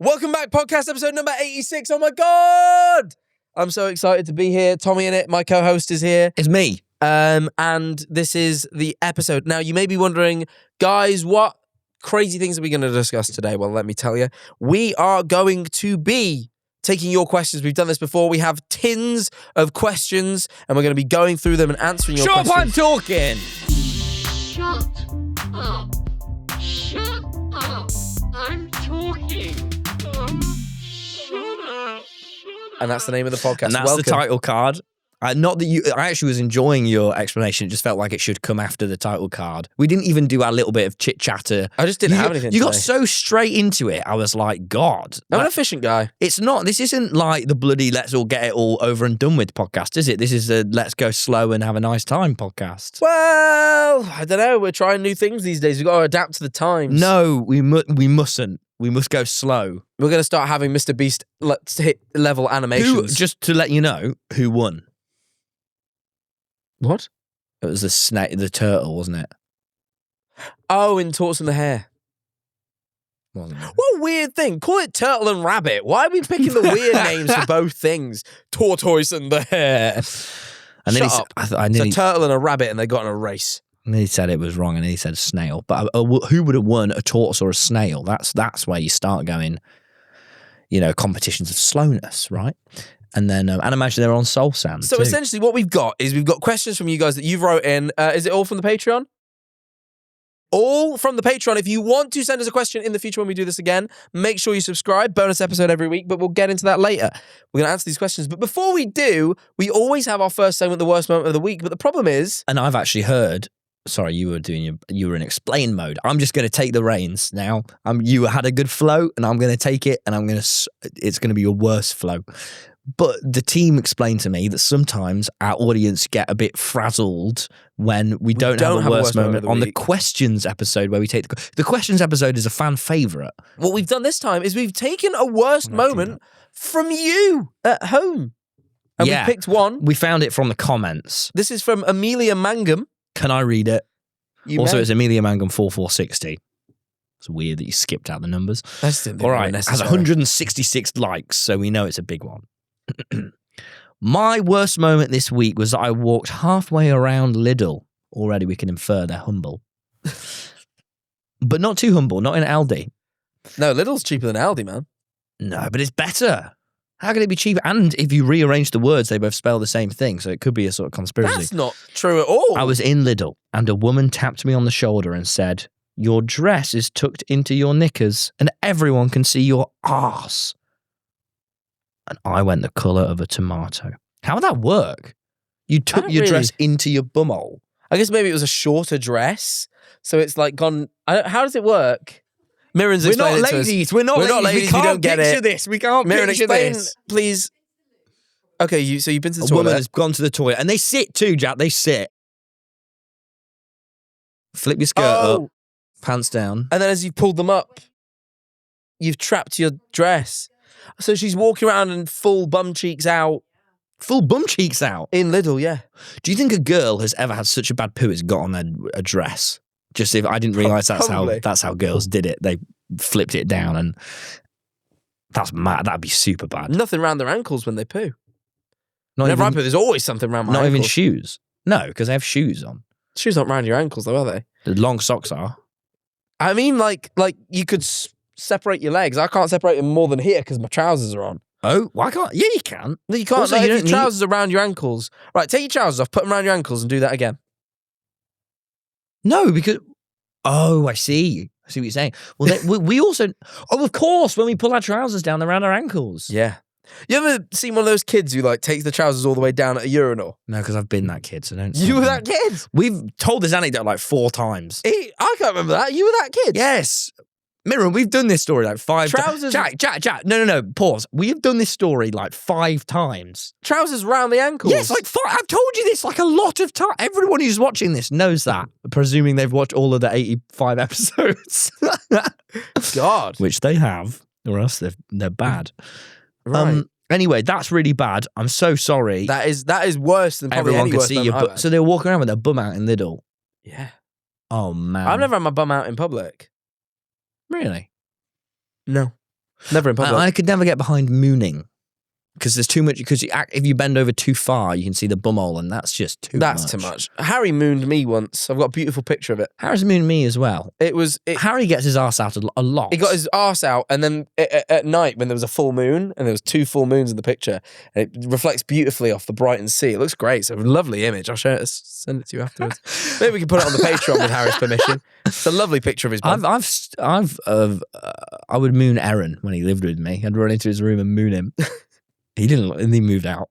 Welcome back, podcast episode number 86. Oh my God! I'm so excited to be here. TommyInnit, my co-host, is here. It's me. And this is the episode. Now, you may be wondering, guys, what crazy things are we going to discuss today? Well, let me tell you. We are going to be taking your questions. We've done this before. We have tins of questions, and we're going to be going through them and answering your questions. Shut up, I'm talking! Shut up. Shut up. I'm talking. Shut up. And that's the name of the podcast. And that's Welcome. the title card. Not that you. I actually was enjoying your explanation. It just felt like it should come after the title card. We didn't even do our little bit of chit chatter. I just didn't have anything You got today. so straight into it. I was like, God. I'm an efficient guy. It's not. This isn't like the bloody let's all get it all over and done with podcast, is it? This is a let's go slow and have a nice time podcast. Well, I don't know. We're trying new things these days. We've got to adapt to the times. No, we mustn't. We must go slow. We're going to start having Mr. Beast hit level animations. Just to let you know, who won? What? It was the snake, the turtle, wasn't it? Oh, in Tortoise and the Hare. Wasn't it? What a weird thing. Call it Turtle and Rabbit. Why are we picking the weird names for both things? Tortoise and the Hare. And then Shut up. I It's nearly, a turtle and a rabbit and they got in a race. and then he said it was wrong, and then he said snail. But who would have won, a tortoise or a snail? That's where you start going, competitions of slowness, right? And then, and imagine they're on Soul Sand. So too. essentially what we've got questions from you guys that you've wrote in. Is it all from the Patreon? All from the Patreon. If you want to send us a question in the future when we do this again, make sure you subscribe. Bonus episode every week, but we'll get into that later. We're going to answer these questions. But before we do, we always have our first segment, the worst moment of the week. But the problem is... And I've actually heard... Sorry, you were in explain mode. I'm just going to take the reins now. You had a good flow, and I'm going to take it, and it's going to be your worst flow. But the team explained to me that sometimes our audience get a bit frazzled when we don't have a worst moment on the questions episode where we take the questions episode is a fan favourite. What we've done this time is we've taken a worst moment from you at home. And we picked one. We found it from the comments. This is from Amelia Mangum. Can I read it? Also, it's Amelia Mangum 4460. It's weird that you skipped out the numbers. All right, it has 166 likes, so we know it's a big one. My worst moment this week was that I walked halfway around Lidl. Already we can infer they're humble. But not too humble, not in Aldi. No, Lidl's cheaper than Aldi, man. No, but it's better. How can it be cheaper? And if you rearrange the words, they both spell the same thing, so it could be a sort of conspiracy. That's not true at all. I was in Lidl, and a woman tapped me on the shoulder and said, "Your dress is tucked into your knickers, and everyone can see your arse." And I went the colour of a tomato. How would that work? You took your dress into your bumhole. I guess maybe it was a shorter dress, so it's like gone... how does it work? Mirren's We're not explained it to us. ladies. We're not ladies. We We can't don't get picture it. this. We can't Mirren, picture explain, this. please. Okay, so you've been to the A woman toilet. has gone to the toilet, and they sit too, Jack. They sit. Flip your skirt up, pants down. And then as you've pulled them up, you've trapped your dress. So she's walking around in full bum cheeks out. Full bum cheeks out. In Lidl, yeah. Do you think a girl has ever had such a bad poo it's got on a dress? Just if I didn't realise Probably. that's how girls did it. They flipped it down, and that's mad. That'd be super bad. Nothing around their ankles when they poo. Not Whenever I even, poo, there's always something around my not ankles. even shoes. No, because they have shoes on. Shoes aren't around your ankles, though, are they? The long socks are. I mean, like you could separate your legs. I can't separate them more than here because my trousers are on. Oh, why can't? Yeah, you can. No, you can't. Also, Like, you if don't your need- trousers are around your ankles. Right, take your trousers off, put them around your ankles and do that again. No, because I see. I see what you're saying. Well, we also. Oh, of course, when we pull our trousers down around our ankles. Yeah. You ever seen one of those kids who like takes the trousers all the way down at a urinal? No, because I've been that kid, so don't. You were that kid? We've told this anecdote like 4 times. I can't remember that. You were that kid? Yes. Mirren, we've done this story like 5 Trousers- times. Jack. No. Pause. We've done this story like 5 times. Trousers round the ankles. Yes, like 5. I've told you this like a lot of times. Everyone who's watching this knows that, presuming they've watched all of the 85 episodes. God. Which they have, or else they're bad. Right. Anyway, that's really bad. I'm so sorry. that is worse than probably Everyone any can worse see your moment I've butt. had. So they're walking around with their bum out in Lidl. Yeah. Oh, man. I've never had my bum out in public. Really? No. Never in public. I could never get behind mooning because there's too much. Because if you bend over too far, you can see the bumhole, and that's just too much. That's too much. Harry mooned me once. I've got a beautiful picture of it. Harry's mooned me as well. Harry gets his arse out a lot. He got his arse out, and then at night when there was a full moon, and there was 2 full moons in the picture, and it reflects beautifully off the Brighton Sea. It looks great. It's a lovely image. I'll send it to you afterwards. Maybe we can put it on the Patreon with Harry's permission. It's a lovely picture of his bum. I would moon Aaron when he lived with me. I'd run into his room and moon him. He didn't, and he moved out.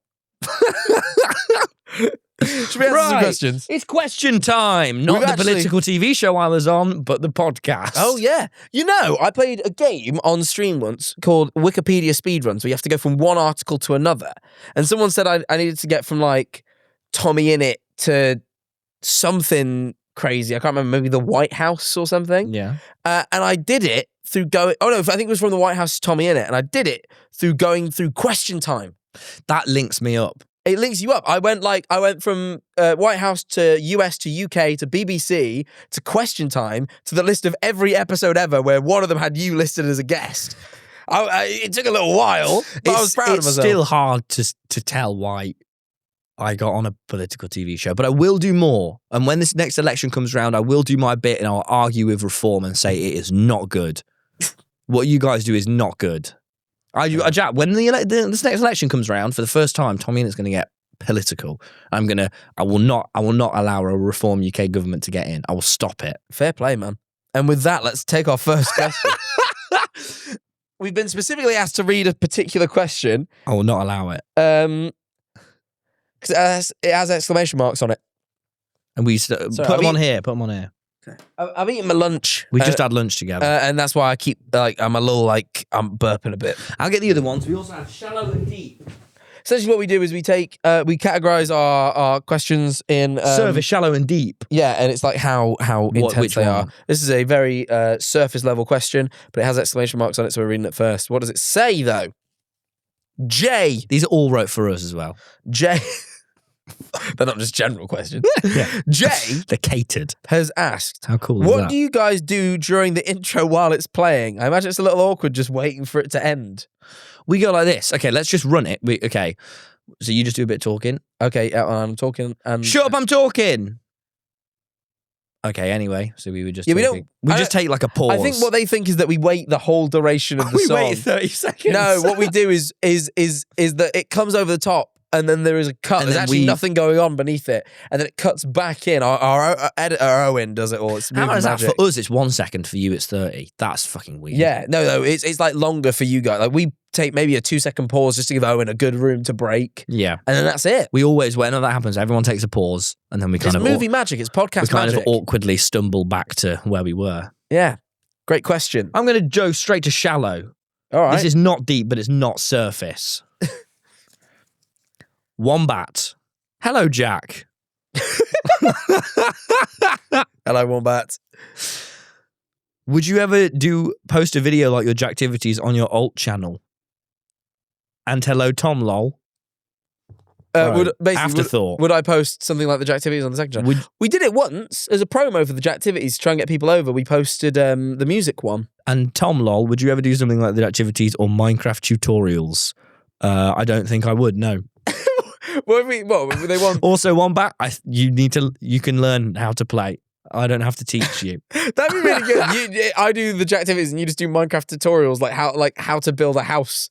Should we answer some questions? It's question time. Not the political TV show I was on, but the podcast. Oh, yeah. You know, I played a game on stream once called Wikipedia Speedruns, where you have to go from one article to another. And someone said I needed to get from like TommyInnit to something crazy. I can't remember, maybe the White House or something. Yeah. And I did it through going... Oh, no, I think it was from the White House to TommyInnit. And I did it through going through question time. That links me up. It links you up. I went from White House to US to UK to BBC to question time to the list of every episode ever where one of them had you listed as a guest. It took a little while, but I was proud of myself. It's still hard to tell why I got on a political TV show, but I will do more. And when this next election comes around, I will do my bit and I'll argue with Reform and say it is not good. What you guys do is not good. Jack, when this next election comes around for the first time, TommyInnit's going to get political. I will not allow a Reform UK government to get in. I will stop it. Fair play, man. And with that, let's take our first question. We've been specifically asked to read a particular question. I will not allow it. Because it has exclamation marks on it. And we used to put them on here. Put them on here. I've eaten my lunch. We just had lunch together. And that's why I keep, I'm burping a bit. I'll get the other ones. We also have shallow and deep. Essentially what we do is we categorize our questions in... surface, shallow and deep. Yeah, and it's like how intense they are. This is a very surface level question, but it has exclamation marks on it, so we're reading it first. What does it say, though? J. These are all wrote for us as well. J. They're not just general questions. Yeah. Jay They're catered. has asked, how cool is that? What do you guys do during the intro while it's playing? I imagine it's a little awkward just waiting for it to end. We go like this. Okay, let's just run it. Okay. So you just do a bit of talking. Okay, I'm talking. And shut up, I'm talking. Okay, anyway. So we were just talking. We just take like a pause. I think what they think is that we wait the whole duration of the song. We wait 30 seconds. No, what we do is that it comes over the top. And then there is a cut. There's actually nothing going on beneath it. And then it cuts back in. Our editor, Owen, does it all. It's how much is that? magic. For us, it's 1 second. For you, it's 30. That's fucking weird. Yeah. No. It's like longer for you guys. Like we take maybe a 2-second pause just to give Owen a good room to break. Yeah. And then that's it. We always, whenever that happens, everyone takes a pause. And then we kind it's movie magic. It's podcast magic. We kind of awkwardly stumble back to where we were. Yeah. Great question. I'm going to go straight to shallow. All right. This is not deep, but it's not surface. Wombat. Hello, Jack. Hello, Wombat. Would you ever post a video like your Jacktivities on your alt channel? And hello, Tom, lol. Afterthought. Would I post something like the Jacktivities on the second channel? We did it once as a promo for the Jacktivities to try and get people over. We posted the music one. And Tom, lol, would you ever do something like the Jacktivities or Minecraft tutorials? I don't think I would, no. What they want? Also, Wombat, you can learn how to play. I don't have to teach you. That'd be really good. I do the Jacktivities and you just do Minecraft tutorials, like how to build a house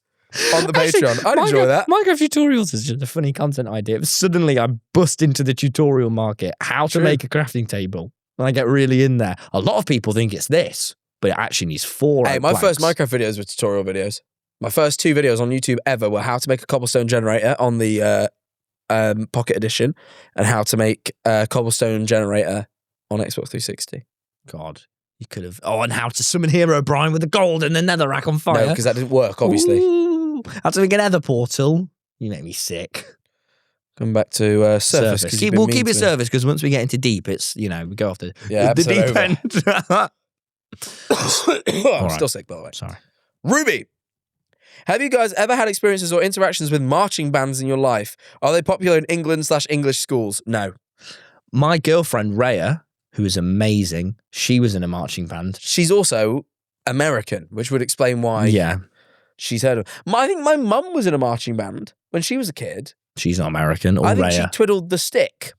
on the Patreon. I'd enjoy that. Minecraft tutorials is just a funny content idea. Suddenly, I bust into the tutorial market. How to make a crafting table, and I get really in there. A lot of people think it's this, but it actually needs 4. Hey, my first Minecraft videos were tutorial videos. My first 2 videos on YouTube ever were how to make a cobblestone generator on the Pocket Edition and how to make a cobblestone generator on Xbox 360. God, you could have. Oh, and how to summon Hero Brian with the gold and the netherrack on fire. No, because that didn't work, obviously. Ooh, how to make an nether portal. You make me sick. Come back to surface. We'll keep it surface because once we get into deep, it's, we go off the deep end. I'm still sick, by the way. Sorry. Ruby. Have you guys ever had experiences or interactions with marching bands in your life? Are they popular in England/English schools? No. My girlfriend, Rhea, who is amazing, she was in a marching band. She's also American, which would explain why. Yeah. she's heard of. I think my mum was in a marching band when she was a kid. She's not American or I think she rare. twiddled the stick.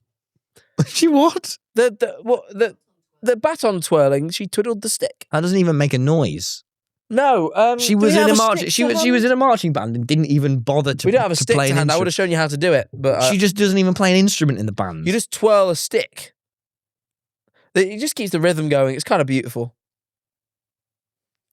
She what? The baton twirling. She twiddled the stick. That doesn't even make a noise. No, She do was we in have a stick march. to She was hand? in a marching band and didn't even bother to. We don't have a to stick play to an hand. I would have instrument. shown you how to do it, but She just doesn't even play an instrument in the band. you just twirl a stick. It just keeps the rhythm going. It's kind of beautiful.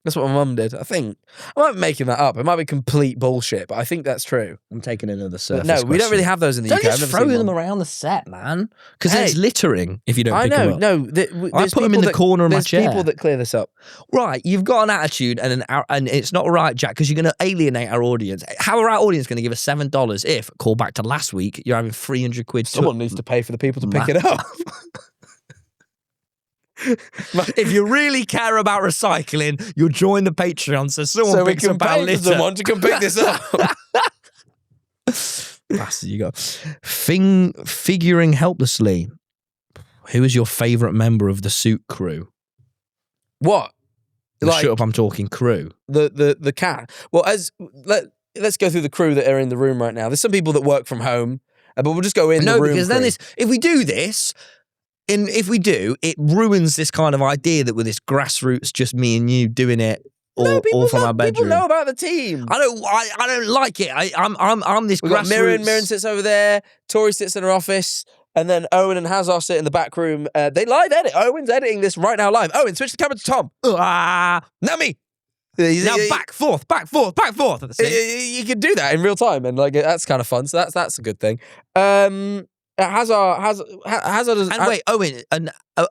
That's what my mum did, I think. I might be making that up. It might be complete bullshit, but I think that's true. I'm taking another But surface. no, we don't really have those in the Don't UK. I've just never throw seen them one. around the set, man. Because Hey. it's littering if you don't I pick know, them up. no. I put them in the corner of my chair. There's people that clear this up. Right, you've got an attitude and it's not right, Jack, because you're going to alienate our audience. How are our audience going to give us $7 if, call back to last week, you're having 300 quid? Someone needs to pay for the people to pick it up. If you really care about recycling, you'll join the Patreon so someone So we picks can up our pay for litter. someone to come pick this up. Bastard, you got figuring helplessly. Who is your favourite member of the suit crew? What? Shut up, I'm talking crew. The cat. Well, let's go through the crew that are in the room right now. There's some people that work from home, but we'll just go in the room. Because then crew. if we do this, it ruins this kind of idea that with this grassroots, just me and you doing it all from our bedroom. People know about the team. I don't like it. I'm this We've got grassroots. Mirren sits over there. Tori sits in her office. And then Owen and Hazar sit in the back room. They live edit. Owen's editing this right now live. Owen, switch the camera to Tom. Not me. Now back, forth. You can do that in real time, and like that's kind of fun. So that's a good thing. Hazar does. And wait,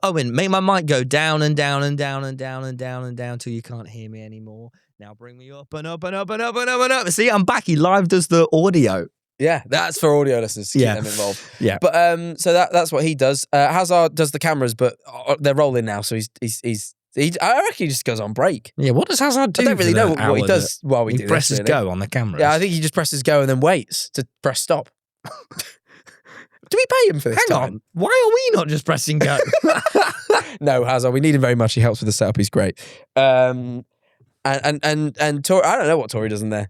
Owen, make my mic go down and down and down and down and down and down till you can't hear me anymore. Now bring me up and up and up and up and up and up. See, I'm back. He live does the audio. Yeah, that's for audio listeners to keep them involved. Yeah, but so that's what he does. Hazard does the cameras, but they're rolling now, so I reckon he just goes on break. Yeah, what does Hazard do? I don't really know what he does while we do this. He presses really. go on the camera. Yeah, I think he just presses go and then waits to press stop. Do we pay him for this? Hang on, why are we not just pressing go? No, Hazard, we need him very much. He helps with the setup. He's great. And Tori, I don't know what Tori does in there.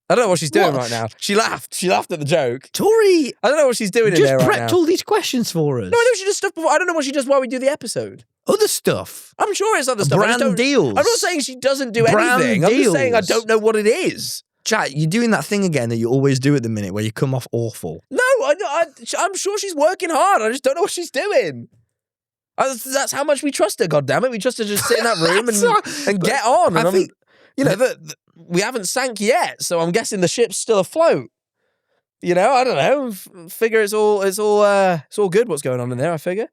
I don't know what she's doing right now. She laughed. She laughed at the joke. Tori, I don't know what she's doing in there right now. Just prepped all these questions for us. No, I know she does stuff before. I don't know what she does while we do the episode. Other stuff. I'm sure it's other stuff. Brand deals. I'm not saying she doesn't do Brand anything. I'm just saying I deals. don't know what it is. Chat, you're doing that thing again that you always do at the minute where you come off awful. No, I'm sure she's working hard. I just don't know what she's doing. That's how much we trust her, goddammit. We trust her to just sit in that room and get on. And I think, we haven't sank yet, so I'm guessing the ship's still afloat. I don't know. Figure it's all good what's going on in there, I figure.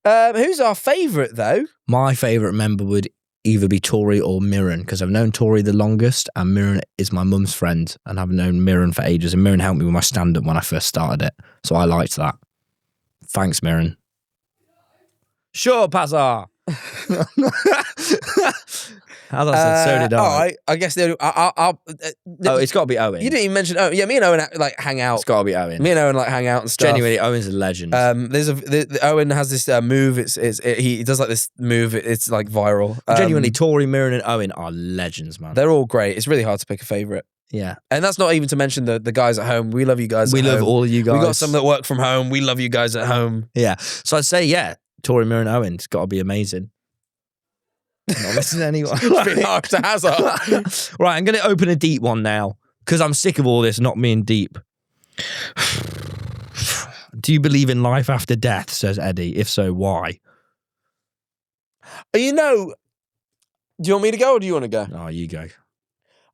Who's our favourite, though? My favourite member would either be Tori or Mirren, because I've known Tori the longest, and Mirren is my mum's friend, and I've known Mirren for ages, and Mirren helped me with my stand-up when I first started it, so I liked that. Thanks, Mirren. Sure, Pazar. As I said, so did I. I guess the only... It's got to be Owen. You didn't even mention Owen. Yeah, me and Owen hang out. It's got to be Owen. Me and Owen hang out and stuff. Genuinely, Owen's a legend. Owen has this move. He does like this move. It's like viral. Genuinely, Tori, Mirren, and Owen are legends, man. They're all great. It's really hard to pick a favourite. Yeah, and that's not even to mention the guys at home. We love you guys. We love all of you guys. We got some that work from home. We love you guys at home. Yeah, so I'd say Tori, Mirren, Owen. It's got to be amazing. I'm not listening to anyone. It's been hard to Hazard. Right, I'm going to open a deep one now because I'm sick of all this not being deep. Do you believe in life after death? Says Eddie. If so, why? Do you want me to go or do you want to go? Oh, you go.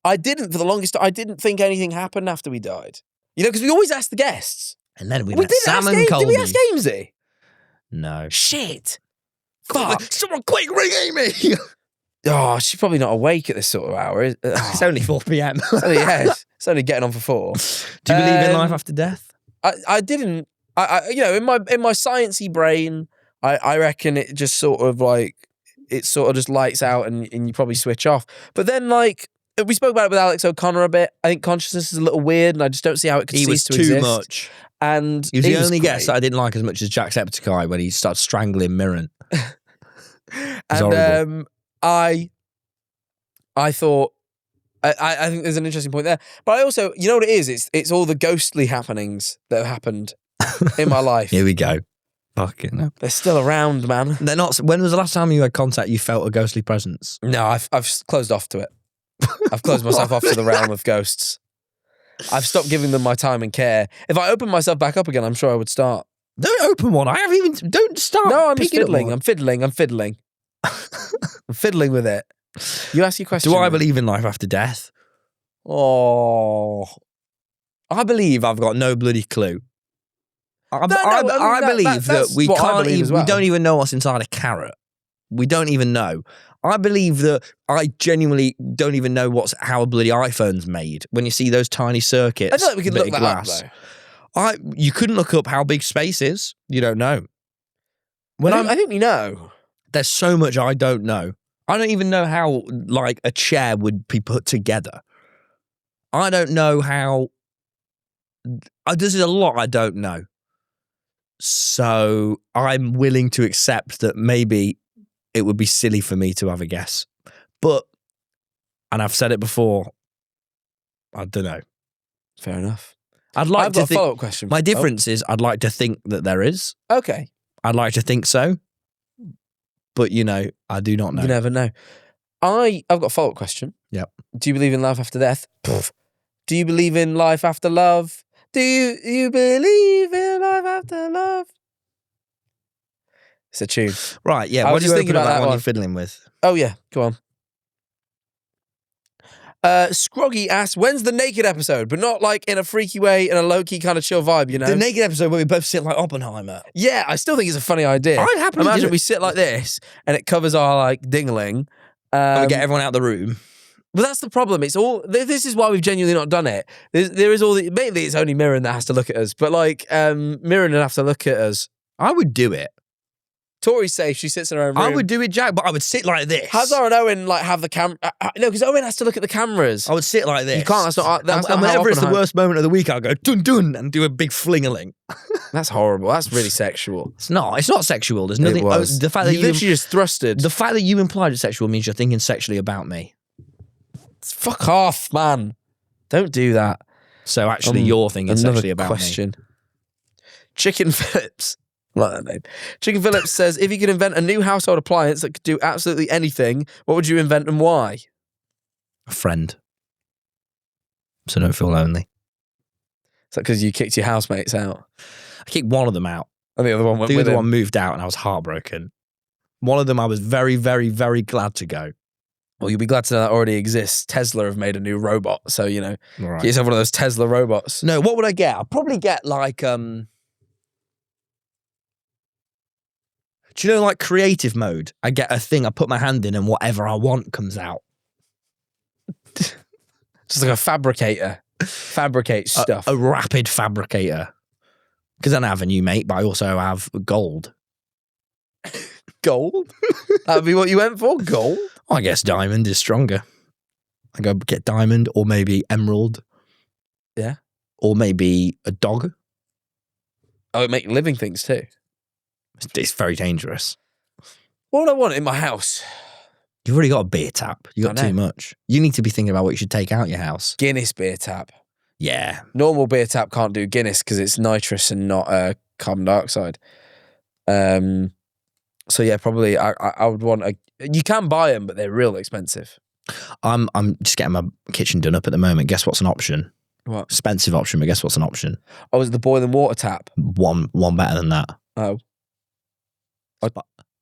For the longest time, I didn't think anything happened after we died. Because we always ask the guests. And then we didn't Sam and Did Colby. we ask Amesy? No. Shit. Fuck. Someone quick ring Amy. Oh, she's probably not awake at this sort of hour. It's only 4 p.m. It's only getting on for 4. Do you believe in life after death? I didn't. In my sciencey brain, I reckon it just sort of just lights out and you probably switch off. But then we spoke about it with Alex O'Connor a bit. I think consciousness is a little weird, and I just don't see how it could cease to exist. He was too much. And he was the only guest that I didn't like as much as Jacksepticeye when he started strangling Mirren. And I thought I think there's an interesting point there. But I also, you know what it is? It's all the ghostly happenings that have happened in my life. Here we go. Fucking no. They're still around, man. They're not. When was the last time you had contact? You felt a ghostly presence? No, I've closed off to it. I've closed myself off to the realm of ghosts. I've stopped giving them my time and care. If I opened myself back up again, I'm sure I would start. Don't open one. I haven't even. Don't start. No, I'm picking up fiddling. one. I'm fiddling. I'm fiddling with it. You ask your question. Do I man. believe in life after death? Oh, I believe I've got no bloody clue. I that- believe that that's we what I can't believe even, as well. we don't even know what's inside a carrot. We don't even know. I believe that I genuinely don't even know how a bloody iPhone's made. When you see those tiny circuits, I feel like we could bit look of that up, glass. though. You couldn't look up how big space is. You don't know. I think we know. There's so much I don't know. I don't even know how like a chair would be put together. I don't know how. This is a lot I don't know. So I'm willing to accept that maybe it would be silly for me to have a guess. But, and I've said it before, I don't know. Fair enough. I'd like I've to got a think. follow-up question. My difference is I'd like to think that there is. Okay. I'd like to think so. But, I do not know. You never know. I've got a follow-up question. Yep. Do you believe in life after death? Pff. Do you believe in life after love? Do you believe in life after love? It's a tune. Right, yeah. I What was do you just open thinking about about that one one. you're fiddling with? Oh, yeah. Go on. Scroggy asks, when's the naked episode? But not like in a freaky way, in a low-key kind of chill vibe, you know? The naked episode where we both sit like Oppenheimer. Yeah, I still think it's a funny idea. I'd happily do Imagine it. we sit like this and it covers our like dingling. And we get everyone out of the room. But that's the problem. It's all. This is why we've genuinely not done it. There is all. Mainly, it's only Mirren that has to look at us. But like, Mirren would have to look at us. I would do it. Tori's safe. She sits in her own room. I would do it, Jack, but I would sit like this. Hazar and Owen like have the camera. No, because Owen has to look at the cameras. I would sit like this. You can't. That's not. That's and not how whenever it's the Oppenheimer- worst moment of the week, I'll go dun dun and do a big fling-a-ling. That's horrible. That's really sexual. It's not. It's not sexual. There's nothing. It was. The fact that you literally just thrusted. the fact that you implied it's sexual means you're thinking sexually about me. Fuck off, man. Don't do that. So actually, you're thinking Another sexually about question. Chicken Phillips. Like that name. Chicken Phillips says, if you could invent a new household appliance that could do absolutely anything, what would you invent and why? me. A friend. So don't feel lonely. Is that because you kicked your housemates out? I kicked one of them out. And the other one went The with other him? one moved out and I was heartbroken. One of them I was very, very, very glad to go. Well, you'll be glad to know that already exists. Tesla have made a new robot. So, you know, Right. get yourself one of those Tesla robots. No, what would I get? I'd probably get like, do you know like creative mode? I get a thing, I put my hand in and whatever I want comes out. Just like a fabricator. Fabricate stuff. A rapid fabricator. Because I don't have a new mate, but I also have gold. Gold? That would be what you went for? Gold? I guess diamond is stronger. I go get diamond or maybe emerald. Yeah. Or maybe a dog. Oh, it make living things too. It's very dangerous. What would I want in my house? You've already got a beer tap. You got I know. too much. You need to be thinking about what you should take out your house. Guinness beer tap. Yeah. Normal beer tap can't do Guinness because it's nitrous and not carbon dioxide. So yeah, probably I would want a. You can buy them, but they're real expensive. I'm just getting my kitchen done up at the moment. Guess what's an option? What? Expensive option, but guess what's an option? Oh, is it the boiling water tap? One better than that. Oh,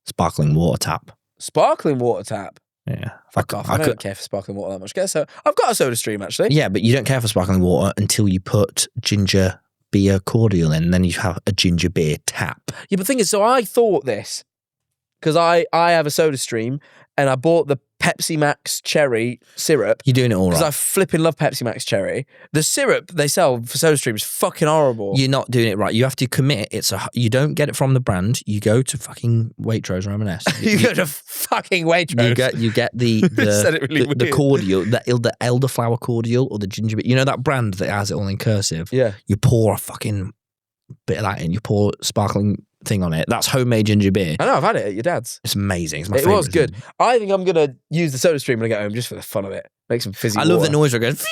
Sparkling water tap. sparkling water tap. Yeah. Fuck off. I don't care for sparkling water that much. I've got a soda stream actually. Yeah, but you don't care for sparkling water until you put ginger beer cordial in, and then you have a ginger beer tap. Yeah, but the thing is, so I thought this because I have a soda stream and I bought the Pepsi Max cherry syrup. You're doing it all Because right. I flipping love Pepsi Max cherry. The syrup they sell for soda stream is fucking horrible. You're not doing it right. You have to commit. You don't get it from the brand. You go to fucking Waitrose or M&S. You go to fucking Waitrose. You get the Said it really the weird. cordial, the elderflower cordial or the ginger beer. You know that brand that has it all in cursive. Yeah. You pour a fucking bit of that in. You pour sparkling thing on it. That's homemade ginger beer. I know, I've had it at your dad's. It's amazing. It's my It favorite. was good. I think I'm going to use the soda stream when I get home just for the fun of it. Make some fizzy I water. love the noise where it goes,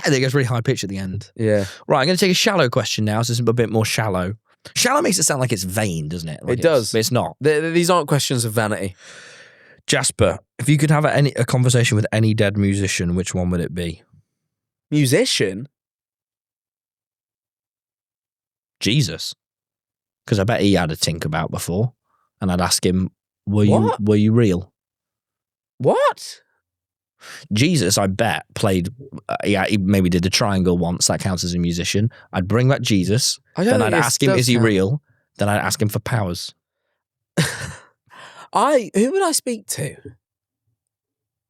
and it goes really high pitch at the end. Yeah. Right, I'm going to take a shallow question now, so it's a bit more shallow. Shallow makes it sound like it's vain, doesn't it? Like It does. But it's not. These aren't questions of vanity. Jasper, if you could have a conversation with any dead musician, which one would it be? Musician? Jesus. Because I bet he had a think about before. And I'd ask him, were What? you real? What? Jesus, I bet, played, he maybe did a triangle once. That counts as a musician. I'd bring back Jesus. Then I'd ask him, is he real? Then I'd ask him for powers. Who would I speak to?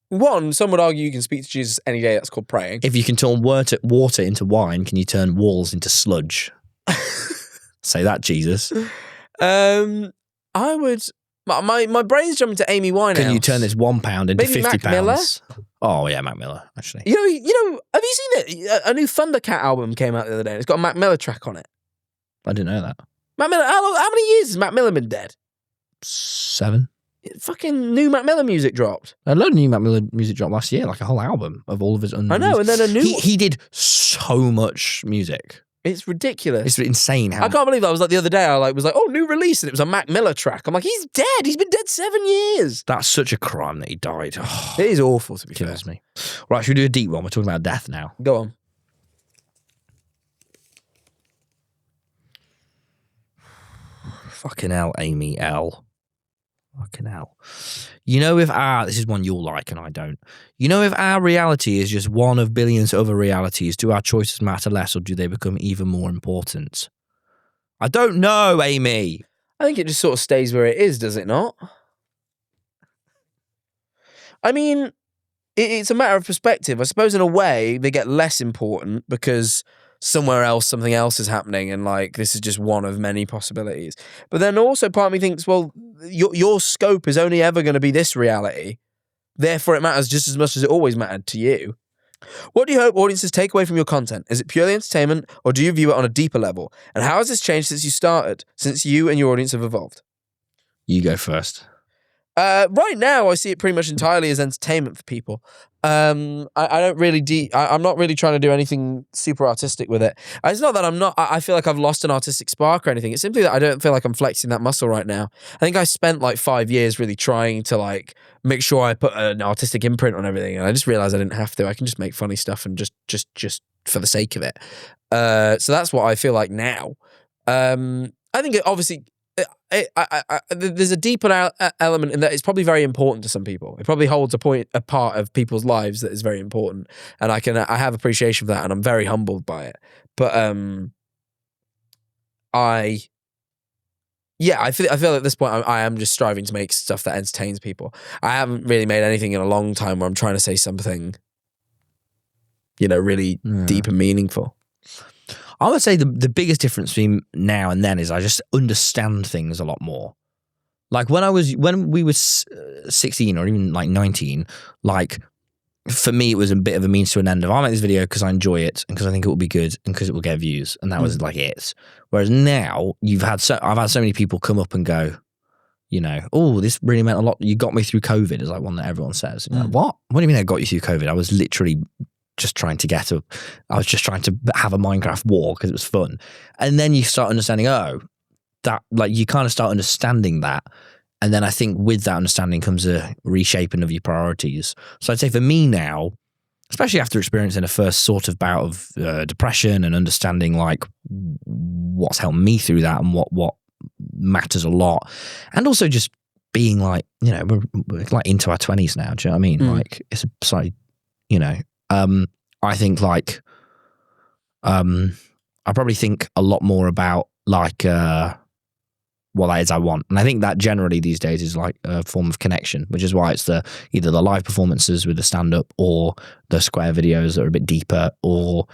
One, some would argue you can speak to Jesus any day. That's called praying. If you can turn water into wine, can you turn walls into sludge? Say that, Jesus. I would. My brain's jumping to Amy Winehouse. Can you turn this £1 into Maybe £50? Mac Miller? Oh yeah, Mac Miller. Actually, You know. Have you seen it? A new Thundercat album came out the other day. And it's got a Mac Miller track on it. I didn't know that. Mac Miller. How many years has Mac Miller been dead? 7. Fucking new Mac Miller music dropped. A load of new Mac Miller music dropped last year, like a whole album of all of his. I know, and then a new. He did so much music. It's ridiculous. It's insane how. I can't believe that. I was like the other day. I was like, oh, new release, and it was a Mac Miller track. I'm like, he's dead. He's been dead 7 years. That's such a crime that he died. Oh, It is awful, to be fair. kills me. Right, should we do a deep one? We're talking about death now. Go on. Fucking hell, Amy L. Fucking hell. You know, this is one you'll like and I don't. You know, if our reality is just one of billions of other realities, do our choices matter less or do they become even more important? I don't know, Amy. I think it just sort of stays where it is, does it not? I mean, it's a matter of perspective. I suppose in a way they get less important because somewhere else, something else is happening and like this is just one of many possibilities. But then also part of me thinks, well, your scope is only ever going to be this reality. Therefore, it matters just as much as it always mattered to you. What do you hope audiences take away from your content? Is it purely entertainment or do you view it on a deeper level? And how has this changed since you started, since you and your audience have evolved? You go first. Right now, I see it pretty much entirely as entertainment for people. I don't really I'm not really trying to do anything super artistic with it. It's not that I'm not. I feel like I've lost an artistic spark or anything. It's simply that I don't feel like I'm flexing that muscle right now. I think I spent like 5 years really trying to like make sure I put an artistic imprint on everything, and I just realized I didn't have to. I can just make funny stuff and just for the sake of it. So that's what I feel like now. I think it obviously. There's a deeper element in that it's probably very important to some people. It probably holds a part of people's lives that is very important, and I have appreciation for that, and I'm very humbled by it. But I feel at this point I am just striving to make stuff that entertains people. I haven't really made anything in a long time where I'm trying to say something, really deep and meaningful. I would say the biggest difference between now and then is I just understand things a lot more. Like when we were 16 or even like 19, like for me it was a bit of a means to an end of I'll make this video because I enjoy it and because I think it will be good and because it will get views, and that was like it. Whereas now I've had so many people come up and go, oh, this really meant a lot. You got me through COVID, is like one that everyone says. Like, what do you mean I got you through COVID? I was literally just trying to I was just trying to have a Minecraft war because it was fun. And then you start understanding, that like you kind of start understanding that. And then I think with that understanding comes a reshaping of your priorities. So I'd say for me now, especially after experiencing a first sort of bout of depression and understanding like what's helped me through that and what matters a lot. And also just being like, we're like into our 20s now. Do you know what I mean? Like it's a slightly, I think like, I probably think a lot more about like, what that is I want. And I think that generally these days is like a form of connection, which is why it's either the live performances with the stand-up or the square videos that are a bit deeper or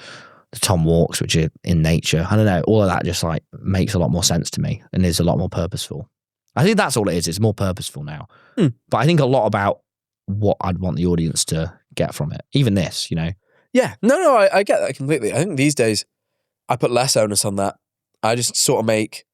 the Tom walks, which are in nature. I don't know. All of that just like makes a lot more sense to me and is a lot more purposeful. I think that's all it is. It's more purposeful now. But I think a lot about what I'd want the audience to get from it. Even this, Yeah. No, I get that completely. I think these days I put less onus on that. I just sort of make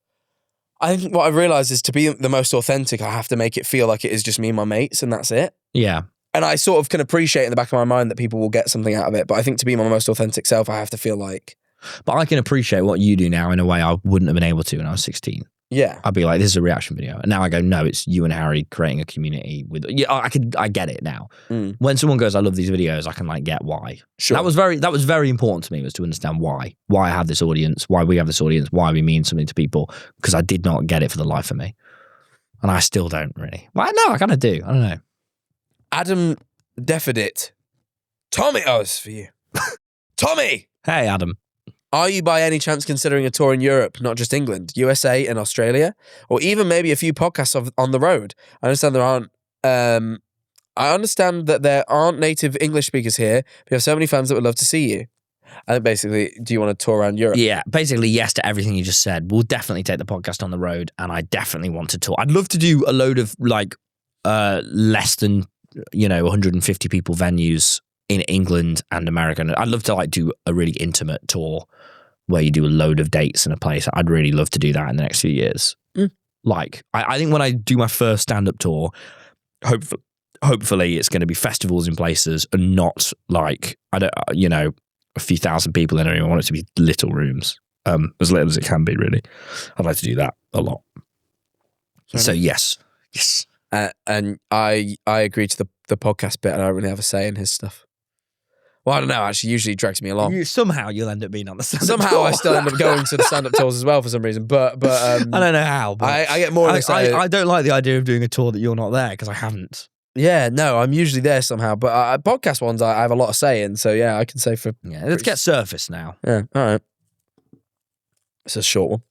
I think what I've realised is to be the most authentic, I have to make it feel like it is just me and my mates, and that's it. Yeah. And I sort of can appreciate in the back of my mind that people will get something out of it. But I think to be my most authentic self, I have to feel like... But I can appreciate what you do now in a way I wouldn't have been able to when I was 16. Yeah. I'd be like, this is a reaction video. And now I go, no, it's you and Harry creating a community with... Yeah, I get it now. When someone goes, I love these videos, I can like get why. Sure. That was very important to me, was to understand why. Why I have this audience, why we have this audience, why we mean something to people. Because I did not get it for the life of me. And I still don't really. Well, no, I kind of do. I don't know. Adam Defidit. Tommy, oh, it's for you. Tommy! Hey, Adam. Are you by any chance considering a tour in Europe, not just England, USA and Australia, or even maybe a few podcasts on the road? I understand that there aren't native English speakers here, but you have so many fans that would love to see you. And basically, do you want to tour around Europe? Yeah, basically yes to everything you just said. We'll definitely take the podcast on the road, and I definitely want to tour. I'd love to do a load of like less than 150 people venues in England and America. And I'd love to like do a really intimate tour where you do a load of dates in a place. I'd really love to do that in the next few years. Like, I think when I do my first stand-up tour, hopefully it's going to be festivals in places and not like, a few thousand people in it. I want it to be little rooms, as little as it can be, really. I'd like to do that a lot. So yes. And I agree to the podcast bit, and I don't really have a say in his stuff. Well, I don't know, actually, usually he drags me along. Somehow you'll end up being on the stand-up Somehow tour. I still end up going to the stand-up tours as well for some reason, but I don't know how, but I get more excited. I don't like the idea of doing a tour that you're not there, because I haven't. Yeah, no, I'm usually there somehow, but podcast ones I have a lot of say in, so yeah, I can say for... Yeah, let's get surface now. Yeah, all right. It's a short one.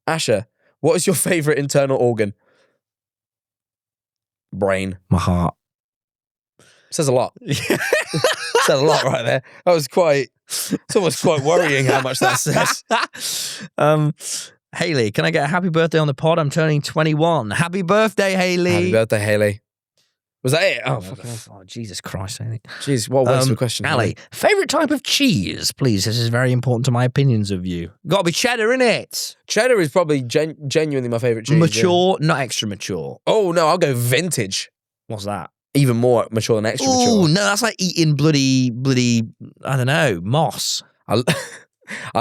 Asher, what is your favourite internal organ? Brain. My heart. Says a lot. Said a lot right there. That was it's almost quite worrying how much that says. Haley, can I get a happy birthday on the pod? I'm turning 21. Happy birthday, Haley. Happy birthday, Haley. Was that it? Oh, Jesus Christ, Haley. Jeez, what a waste of a question. Ali, favourite type of cheese? Please, this is very important to my opinions of you. Got to be cheddar, innit? Cheddar is probably genuinely my favourite cheese. Mature, not extra mature. Oh, no, I'll go vintage. What's that? Even more mature than extra mature. Oh, no, that's like eating bloody, I don't know, moss. I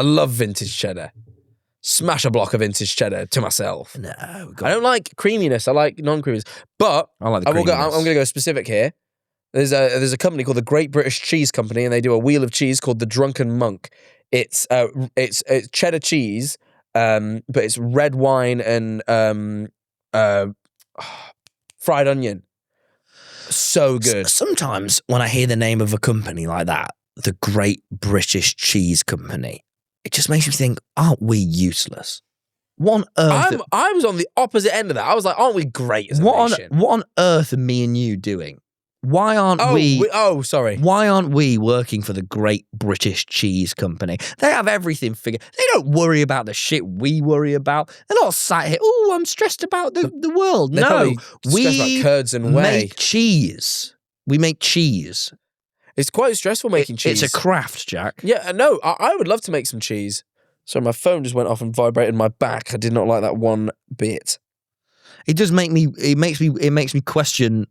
love vintage cheddar. Smash a block of vintage cheddar to myself. No, I don't like creaminess. I like non-creaminess. But I like the creaminess. I'm going to go specific here. There's a company called the Great British Cheese Company, and they do a wheel of cheese called the Drunken Monk. It's cheddar cheese, but it's red wine and fried onion. So good. Sometimes when I hear the name of a company like that, the Great British Cheese Company, it just makes me think, aren't we useless? What on earth? I was on the opposite end of that. I was like, aren't we great as a nation? What on earth are me and you doing? Why aren't sorry. Why aren't we working for the Great British Cheese Company? They have everything figured. They don't worry about the shit we worry about. They're not sat here, oh, I'm stressed about the world. No, we stress about curds and whey. Make cheese. We make cheese. It's quite stressful making cheese. It's a craft, Jack. Yeah, no, I would love to make some cheese. Sorry, my phone just went off and vibrated my back. I did not like that one bit. It does make me. It makes me question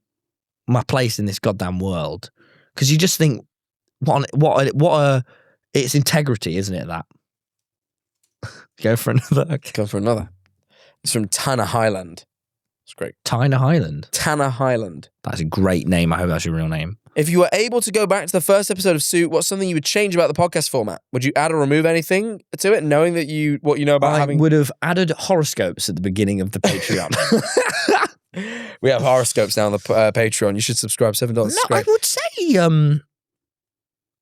my place in this goddamn world, because you just think, it's integrity, isn't it? That go for another. Go for another. It's from Tanner Highland. It's great. Tanner Highland. Tanner Highland. That's a great name. I hope that's your real name. If you were able to go back to the first episode of Suit, what's something you would change about the podcast format? Would you add or remove anything to it, knowing that what you know about having? I would have added horoscopes at the beginning of the Patreon. We have horoscopes now on the Patreon. You should subscribe. $7. No, I would say,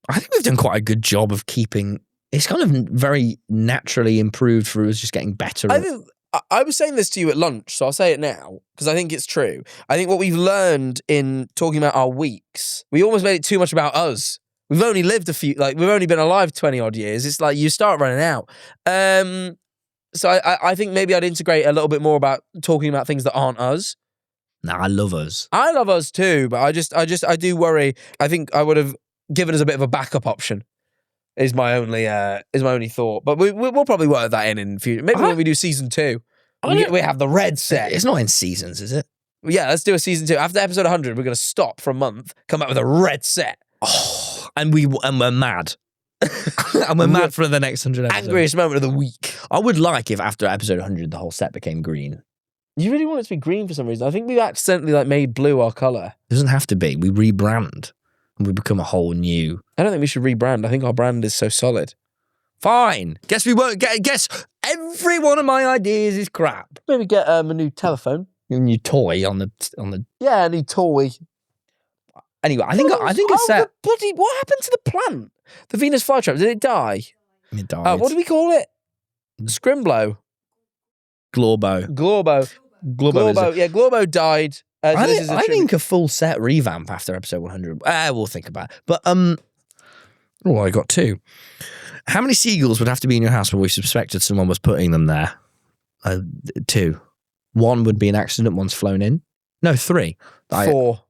I think we've done quite a good job of keeping. It's kind of very naturally improved through us just getting better. I was saying this to you at lunch, so I'll say it now, because I think it's true. I think what we've learned in talking about our weeks, we almost made it too much about us. We've only lived we've only been alive 20 odd years. It's like you start running out. So I think maybe I'd integrate a little bit more about talking about things that aren't us. No, I love us. I love us too, but I do worry. I think I would have given us a bit of a backup option. Is my only thought, but we'll probably work that in future. Maybe when we do season 2. We have the red set. It's not in seasons, is it? Yeah, let's do a season 2. After episode 100, we're going to stop for a month, come back with a red set. Oh, and we're mad. And we're mad for the next 100 episodes. Angriest moment of the week. I would like if after episode 100 the whole set became green. You really want it to be green for some reason. I think we accidentally made blue our colour. It doesn't have to be. We rebrand and we become a whole new. I don't think we should rebrand. I think our brand is so solid. Fine. Guess we won't get. Guess every one of my ideas is crap. Maybe get a new telephone. A new toy on the. Yeah, a new toy. Anyway, I think it's set. Bloody, what happened to the plant? The Venus flytrap, did it die? It died. What do we call it? Scrimblow. Glorbo. Glorbo. Yeah, Glorbo died. So I think a full set revamp after episode 100. We'll think about it. But oh, I got 2. How many seagulls would have to be in your house before we suspected someone was putting them there? 2. 1 would be an accident. 1's flown in. No, 3. 4.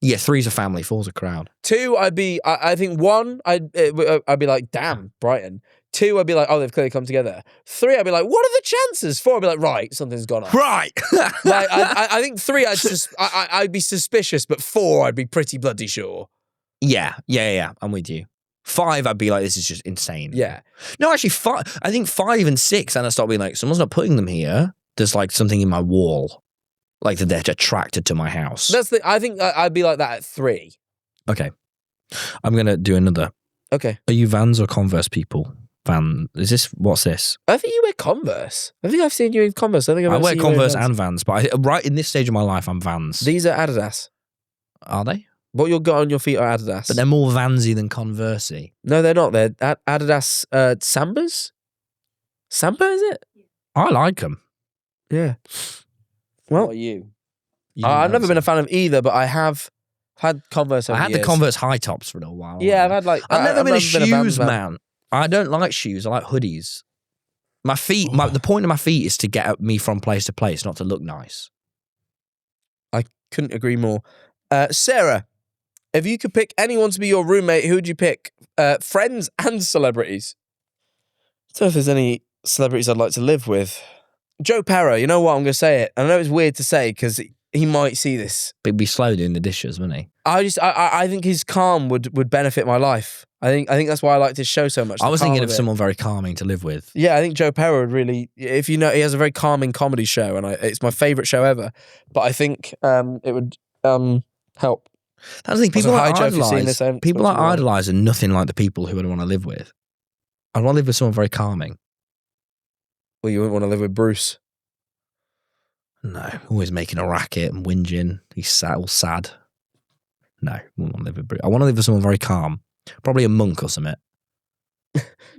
Yeah, 3's a family. 4's a crowd. 2, I think 1, I'd be like, damn, Brighton. 2, I'd be like, oh, they've clearly come together. 3, I'd be like, what are the chances? 4, I'd be like, right, something's gone on. Right. I think 3, I'd be suspicious, but 4, I'd be pretty bloody sure. Yeah. I'm with you. 5, I'd be like, this is just insane. Yeah. No, actually, 5. I think 5 and 6, and I start being like, someone's not putting them here. There's like something in my wall, like that they're attracted to my house. I think I'd be like that at 3. Okay, I'm gonna do another. Okay. Are you Vans or Converse people? What's this? I think you wear Converse. I think I've seen you in Converse. I wear Converse and Vans, but right in this stage of my life, I'm Vans. These are Adidas. Are they? What you've got on your feet are Adidas. But they're more Vansy than Conversey. No, they're not. They're Adidas Sambas? Samba, is it? I like them. Yeah. Well, what are you? I've never been a fan of either, but I have had Converse over I had years. the Converse high tops for a little while. Yeah, I've had I've never been a shoes Vans man. I don't like shoes. I like hoodies. My feet, the point of my feet is to get me from place to place, not to look nice. I couldn't agree more. Sarah, if you could pick anyone to be your roommate, who would you pick? Friends and celebrities. I don't know if there's any celebrities I'd like to live with. Joe Perro, you know what? I'm going to say it. I know it's weird to say because he might see this. But he'd be slow doing the dishes, wouldn't he? I think his calm would benefit my life. I think that's why I liked his show so much. I was thinking of someone very calming to live with. Yeah, I think Joe Perro would really, if you know, he has a very calming comedy show, and it's my favourite show ever. But I think it would help. That's the thing. People Also, like hi, Joe, if you've seen this, People what's like your idolise are nothing like the people who I'd want to live with. I'd want to live with someone very calming. Well, you wouldn't want to live with Bruce. No, always making a racket and whinging. He's all sad. No, I wouldn't want to live with Bruce. I want to live with someone very calm. Probably a monk or something.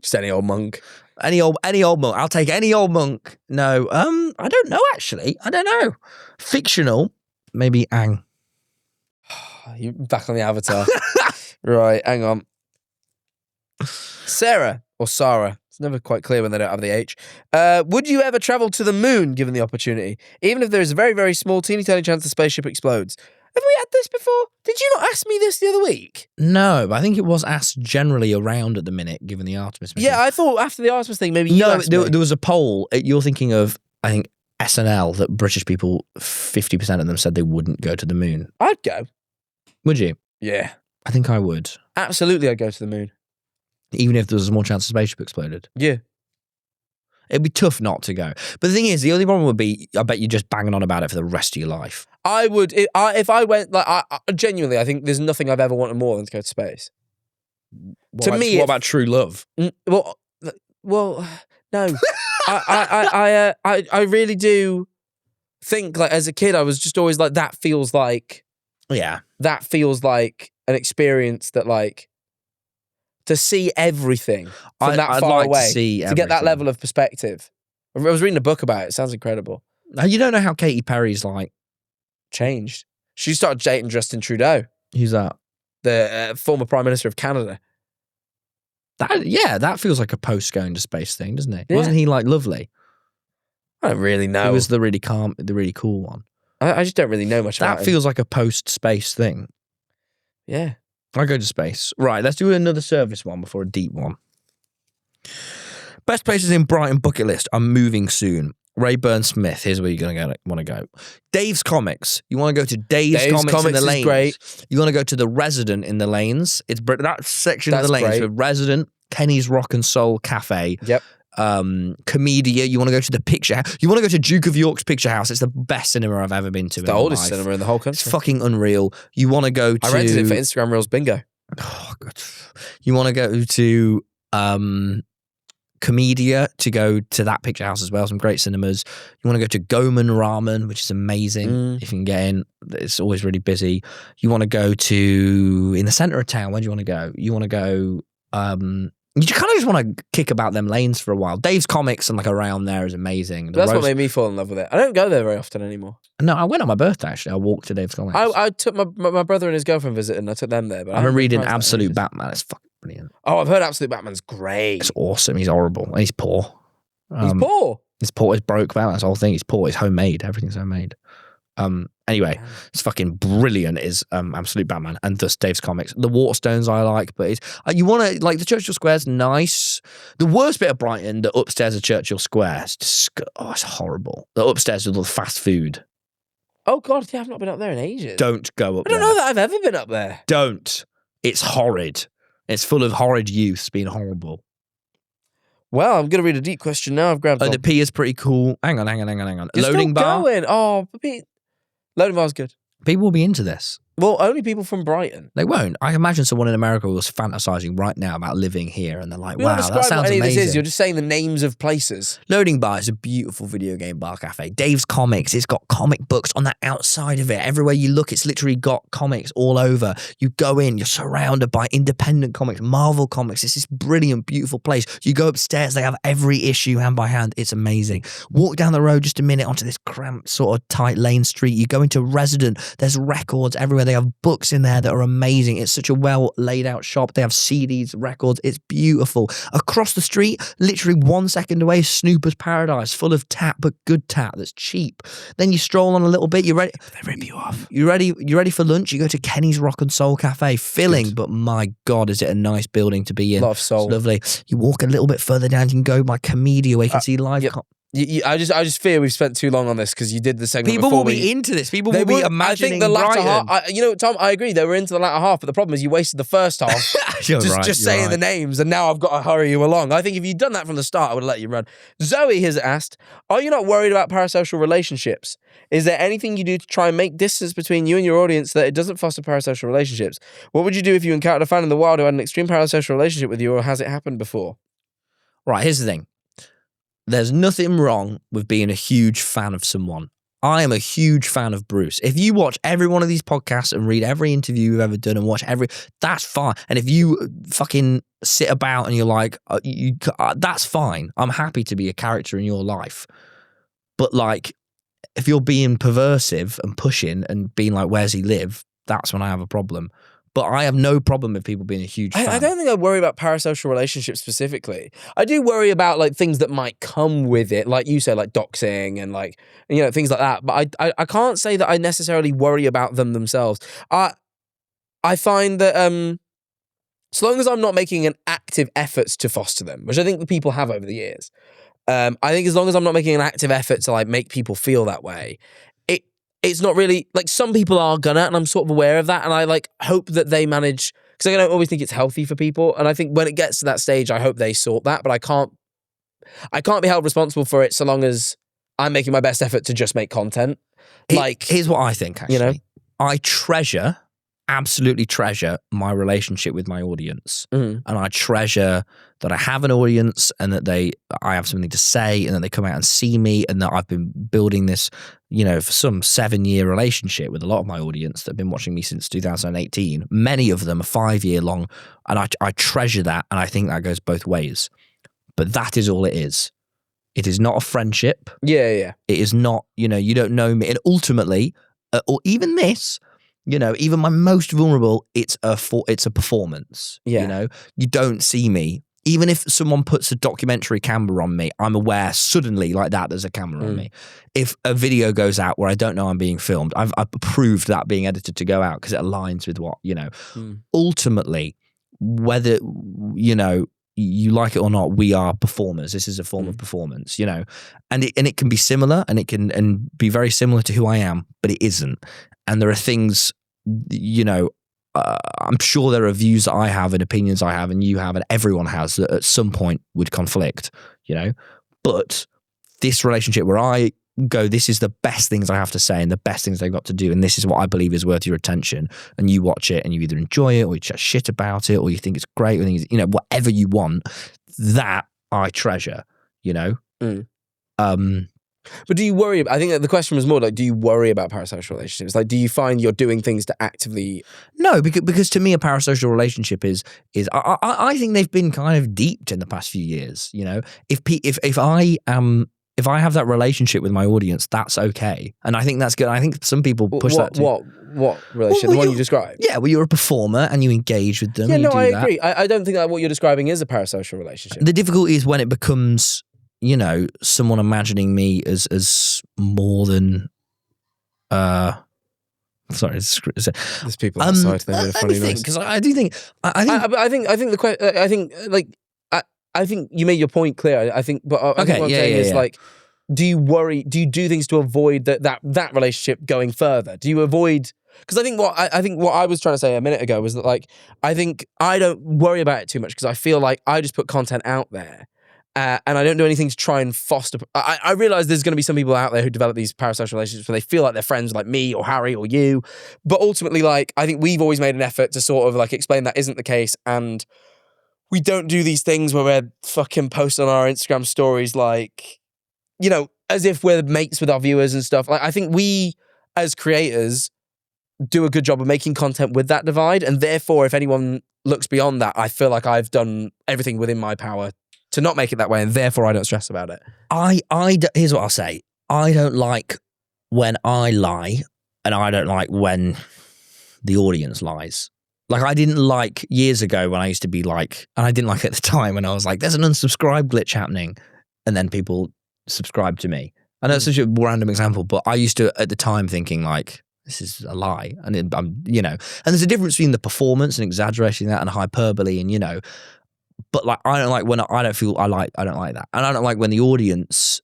Just any old monk. Any old monk. I'll take any old monk. No, I don't know actually. I don't know. Fictional, maybe Aang. You're back on the Avatar. Right, hang on. Sarah or Sarah. It's never quite clear when they don't have the H. Would you ever travel to the moon given the opportunity? Even if there is a very, very small, teeny tiny chance the spaceship explodes. Have we had this before? Did you not ask me this the other week? No, but I think it was asked generally around at the minute, given the Artemis mission. Yeah, I thought after the Artemis thing, maybe you asked me. There was a poll. You're thinking of, I think, SNL, that British people, 50% of them said they wouldn't go to the moon. I'd go. Would you? Yeah. I think I would. Absolutely, I'd go to the moon. Even if there was a small chance the spaceship exploded. Yeah. It'd be tough not to go. But the thing is, the only problem would be, I bet you're just banging on about it for the rest of your life. I would, if I went, genuinely, I think there's nothing I've ever wanted more than to go to space. What about true love? Well, no. I really do think, like, as a kid, I was just always like, that feels like an experience that, like, to see everything from that far away, to get that level of perspective. I was reading a book about it. It sounds incredible. Now, you don't know how Katy Perry's like changed. She started dating Justin Trudeau. Who's that? The former Prime Minister of Canada. That feels like a post going to space thing, doesn't it? Yeah. Wasn't he like lovely? I don't really know. He was the really calm, the really cool one. I just don't really know much about that. Feels like a post space thing. Yeah. I go to space. Right, let's do another service one before a deep one. Best places in Brighton bucket list. I'm moving soon. Rayburn Smith. Here's where you're going to want to go. Dave's Comics. You want to go to Dave's Comics in the Lanes. Great. You want to go to the Resident in the Lanes. It's that section of That's the Lanes great. with Resident, Kenny's Rock and Soul Cafe. Yep. Comedia. You want to go to the Picture House. You want to go to Duke of York's Picture House. It's the best cinema I've ever been to. It's the oldest cinema in the whole country. It's fucking unreal. You want to go to... I rented it for Instagram Reels bingo. Oh, God. You want to go to Comedia to go to that Picture House as well. Some great cinemas. You want to go to Goman Ramen, which is amazing. If you can get in, it's always really busy. You want to go to in the centre of town. Where do you want to go? You want to go. You kind of just want to kick about them lanes for a while. Dave's Comics and like around there is amazing. That's what made me fall in love with it. I don't go there very often anymore. No, I went on my birthday actually. I walked to Dave's Comics. I took my brother and his girlfriend visited, and I took them there. But I've been reading Absolute Batman. It's fucking brilliant. Oh, I've heard Absolute Batman's great. It's awesome. He's horrible. And he's poor. He's poor. He's poor. He's broke. Batman. That's the whole thing. He's poor. He's homemade. Everything's homemade. Anyway, it's fucking brilliant. Is Absolute Batman and thus Dave's Comics. The Waterstones I like, but it's you want to like the Churchill Square's nice. The worst bit of Brighton, the upstairs of Churchill Square, it's horrible. The upstairs with all the fast food. Oh God, yeah, I've not been up there in ages. Don't go up I don't there. know that I've ever been up there. Don't. It's horrid. It's full of horrid youths being horrible. Well, I'm gonna read a deep question now. I've grabbed The P is pretty cool. Hang on. You're Loading still bar. Going. Oh, loading bar's good. People will be into this. Well, only people from Brighton. They won't. I imagine someone in America was fantasizing right now about living here, and they're like, You're "Wow, not that describing sounds what any of amazing." this is. You're just saying the names of places. Loading Bar is a beautiful video game bar cafe. Dave's Comics, it's got comic books on the outside of it. Everywhere you look, it's literally got comics all over. You go in, you're surrounded by independent comics, Marvel comics. It's this brilliant, beautiful place. You go upstairs, they have every issue hand by hand. It's amazing. Walk down the road just a minute onto this cramped, sort of tight lane street. You go into Resident, there's records everywhere. They have books in there that are amazing. It's such a well laid out shop. They have CDs, records. It's beautiful. Across the street, literally 1 second away, Snooper's Paradise, full of tap, but good tap that's cheap. Then you stroll on a little bit. You're ready. They rip you off. You're ready for lunch. You go to Kenny's Rock and Soul Cafe. Filling, but my God, is it a nice building to be in? A lot of soul. It's lovely. You walk a little bit further down. You can go by Comedia where you can see live. Yep. I just fear we've spent too long on this because you did the segment. People before will be into this. People will be I imagining think the latter Brighton. half. Tom, I agree. They were into the latter half, but the problem is you wasted the first half just saying the names, and now I've got to hurry you along. I think if you'd done that from the start, I would have let you run. Zoe has asked, "Are you not worried about parasocial relationships? Is there anything you do to try and make distance between you and your audience that it doesn't foster parasocial relationships? What would you do if you encountered a fan in the wild who had an extreme parasocial relationship with you, or has it happened before?" Right, here's the thing. There's nothing wrong with being a huge fan of someone. I am a huge fan of Bruce. If you watch every one of these podcasts and read every interview you've ever done and watch that's fine. And if you fucking sit about and you're like, that's fine. I'm happy to be a character in your life. But like, if you're being perversive and pushing and being like, where's he live? That's when I have a problem. But I have no problem with people being a huge fan. I don't think I worry about parasocial relationships specifically. I do worry about like things that might come with it, like you said, like doxing and like things like that. But I can't say that I necessarily worry about them themselves. I find that so long as I'm not making an active effort to foster them, which I think the people have over the years, I think as long as I'm not making an active effort to like make people feel that way, it's not really like some people are gonna, and I'm sort of aware of that, and I like hope that they manage, because I don't always think it's healthy for people, and I think when it gets to that stage, I hope they sort that, but I can't be held responsible for it so long as I'm making my best effort to just make content. Here's what I think. Actually, I absolutely treasure my relationship with my audience, and I treasure that I have an audience and that I have something to say and that they come out and see me, and that I've been building this, for some 7-year relationship with a lot of my audience that have been watching me since 2018. Many of them are 5-year long, and I treasure that, and I think that goes both ways. But that is all it is. It is not a friendship. Yeah. It is not, you don't know me, and ultimately, or even this. Even my most vulnerable, it's a performance. Yeah. You don't see me. Even if someone puts a documentary camera on me, I'm aware suddenly like that there's a camera on me. If a video goes out where I don't know I'm being filmed, I've approved that being edited to go out because it aligns with what, ultimately, whether, you like it or not, we are performers. This is a form of performance, you know, and it can be similar, and it can be very similar to who I am, but it isn't. And there are things, you know, I'm sure there are views that I have and opinions I have and you have and everyone has that at some point would conflict, you know. But this relationship where I go, this is the best things I have to say and the best things they've got to do, and this is what I believe is worth your attention, and you watch it and you either enjoy it or you chat shit about it or you think it's great, or you know, whatever you want, that I treasure, you know. But do you worry? I think that the question was more like, do you worry about parasocial relationships? Like, do you find you're doing things to actively? No, because to me, a parasocial relationship is I think they've been kind of deeped in the past few years. You know, if I have that relationship with my audience, that's okay, and I think that's good. I think some people push that. What relationship? The one you described? Yeah, well, you're a performer and you engage with them. Yeah, and no, you do I that. agree. I don't think that what you're describing is a parasocial relationship. The difficulty is when it becomes, you know, someone imagining me as more than. Sorry, There's people outside. They made a funny noise. Because I do think. I think you made your point clear. I think, but I think Okay, what I'm yeah, saying yeah, is yeah. like, do you worry? Do you do things to avoid that relationship going further? Do you avoid? Because I think what I was trying to say a minute ago was that, like, I think I don't worry about it too much because I feel like I just put content out there. And I don't do anything to try and foster. I realize there's going to be some people out there who develop these parasocial relationships where they feel like they're friends like me or Harry or you. But ultimately, like, I think we've always made an effort to sort of like explain that isn't the case. And we don't do these things where we're fucking posting on our Instagram stories, like, you know, as if we're mates with our viewers and stuff. Like, I think we as creators do a good job of making content with that divide. And therefore, if anyone looks beyond that, I feel like I've done everything within my power to not make it that way, and therefore I don't stress about it. Here's what I'll say. I don't like when I lie, and I don't like when the audience lies. Like, I didn't like years ago when I used to be like, and I didn't like at the time when I was like, there's an unsubscribe glitch happening, and then people subscribe to me. I know it's such a random example, but I used to at the time thinking like, this is a lie, and I'm, you know, and there's a difference between the performance and exaggerating that and hyperbole, and you know. But like, I don't like when I don't like that, and I don't like when the audience,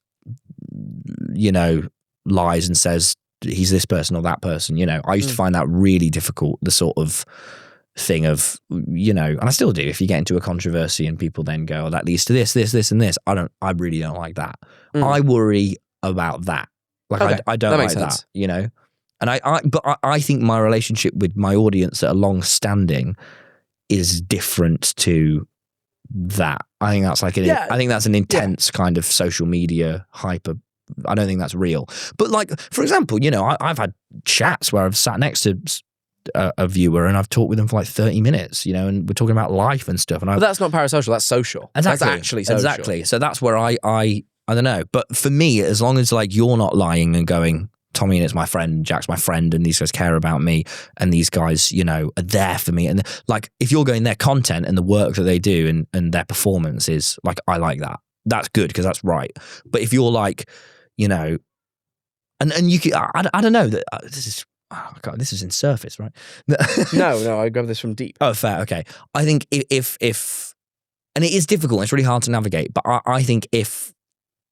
you know, lies and says he's this person or that person. You know, I used to find that really difficult. The sort of thing of, you know, and I still do. If you get into a controversy and people then go, "Oh, that leads to this, and this," I really don't like that. I worry about that. Like, Okay, I don't that like makes sense. that. You know, and I think my relationship with my audience that are long standing is different to that. I think that's like I think that's an intense kind of social media hyper. I don't think that's real. But like, for example, you know, I've had chats where I've sat next to a viewer and I've talked with them for like 30 minutes, you know, and we're talking about life and stuff. And But that's not parasocial. That's social. Exactly. That's actually social. Exactly. So that's where I don't know. But for me, as long as like you're not lying and going, TommyInnit's my friend, Jack's my friend, and these guys care about me, and these guys, you know, are there for me. And like, if you're going their content and the work that they do and their performance is like, I like that. That's good because that's right. But if you're like, you know, and you can, I don't know that this is. Oh God, this is in surface, right? No, I grabbed this from deep. Oh, fair. Okay. I think if and it is difficult, it's really hard to navigate, but I think if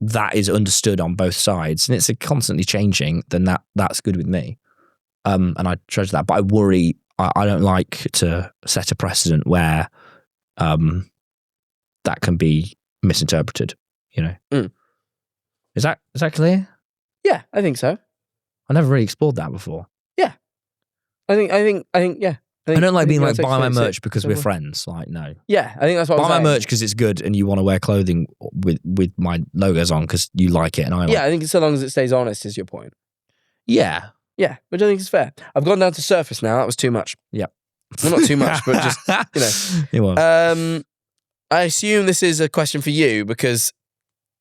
that is understood on both sides and it's constantly changing, then that's good with me. And I treasure that. But I worry, I don't like to set a precedent where that can be misinterpreted, you know. Is that clear? Yeah, I think so. I never really explored that before. Yeah. I think yeah. I don't like being like, that's buy my actually merch because we're friends. Like, no. Yeah, I think that's what Buy I'm my saying. merch because it's good and you want to wear clothing with my logos on because you like it and I like it. Yeah, I think so long as it stays honest is your point. Yeah. Yeah, which I think is fair. I've gone down to surface now. That was too much. Yep. Well, not too much, but just, you know. It was. I assume this is a question for you because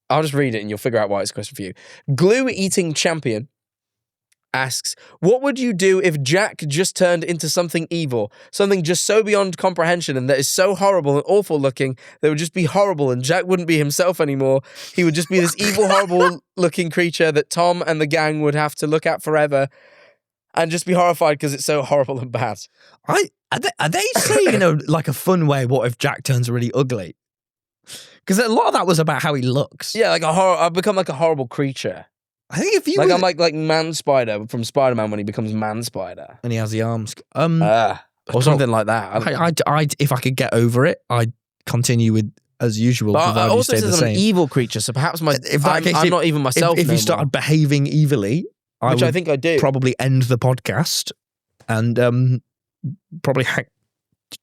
I'll just read it and you'll figure out why it's a question for you. Glue Eating Champion asks, what would you do if Jack just turned into something evil? Something just so beyond comprehension and that is so horrible and awful looking that would just be horrible and Jack wouldn't be himself anymore. He would just be this evil, horrible looking creature that Tom and the gang would have to look at forever and just be horrified because it's so horrible and bad. Are they saying in a fun way, what if Jack turns really ugly? Because a lot of that was about how he looks. Yeah, like I've become like a horrible creature. I think if you Like were- I'm like Man Spider from Spider-Man when he becomes Man Spider. and he has the arms. Or something like that. I don't know. I if I could get over it, I'd continue with as usual. But provided I you also stay says the I'm an same. evil creature, so perhaps If that case, I'm not even myself. If no you started more, behaving evilly, which I would think I do. probably end the podcast and probably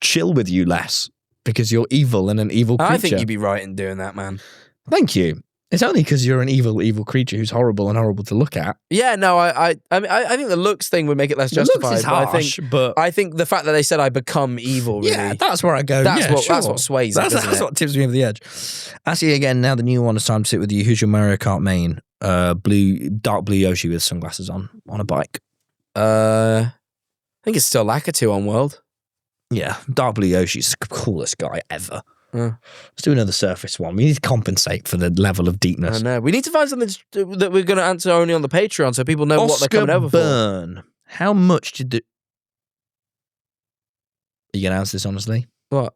chill with you less because you're evil and an evil creature. I think you'd be right in doing that, man. Thank you. It's only because you're an evil creature who's horrible and horrible to look at. Yeah, no, I mean, I think the looks thing would make it less justified. Looks is harsh, but I think the fact that they said I become evil, really, yeah, that's where I go. that's yeah, what sure. that's what sways That's, it, doesn't that's it? what tips me over the edge. Actually, again, now the new one is time to sit with you. Who's your Mario Kart main? Dark blue Yoshi with sunglasses on a bike. I think it's still Lakitu on World. Yeah, Dark Blue Yoshi's the coolest guy ever. Yeah. Let's do another surface one. We need to compensate for the level of I deepness. know. We need to find something that we're going to answer only on the Patreon so people know what they're coming over for. Burn. How much did the... Are you going to answer this honestly? What?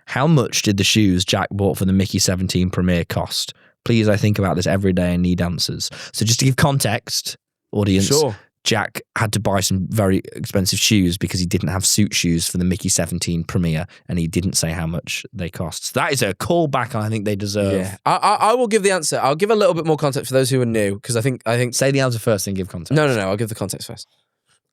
How much did the shoes Jack bought for the Mickey 17 premiere cost? Please, I think about this every day and need answers. So just to give context, audience, Sure. Jack had to buy some very expensive shoes because he didn't have suit shoes for the Mickey 17 premiere and he didn't say how much they cost. So that is a callback I think they deserve. Yeah. I will give the answer. I'll give a little bit more context for those who are new because I think Say the answer first and give context. No. I'll give the context first.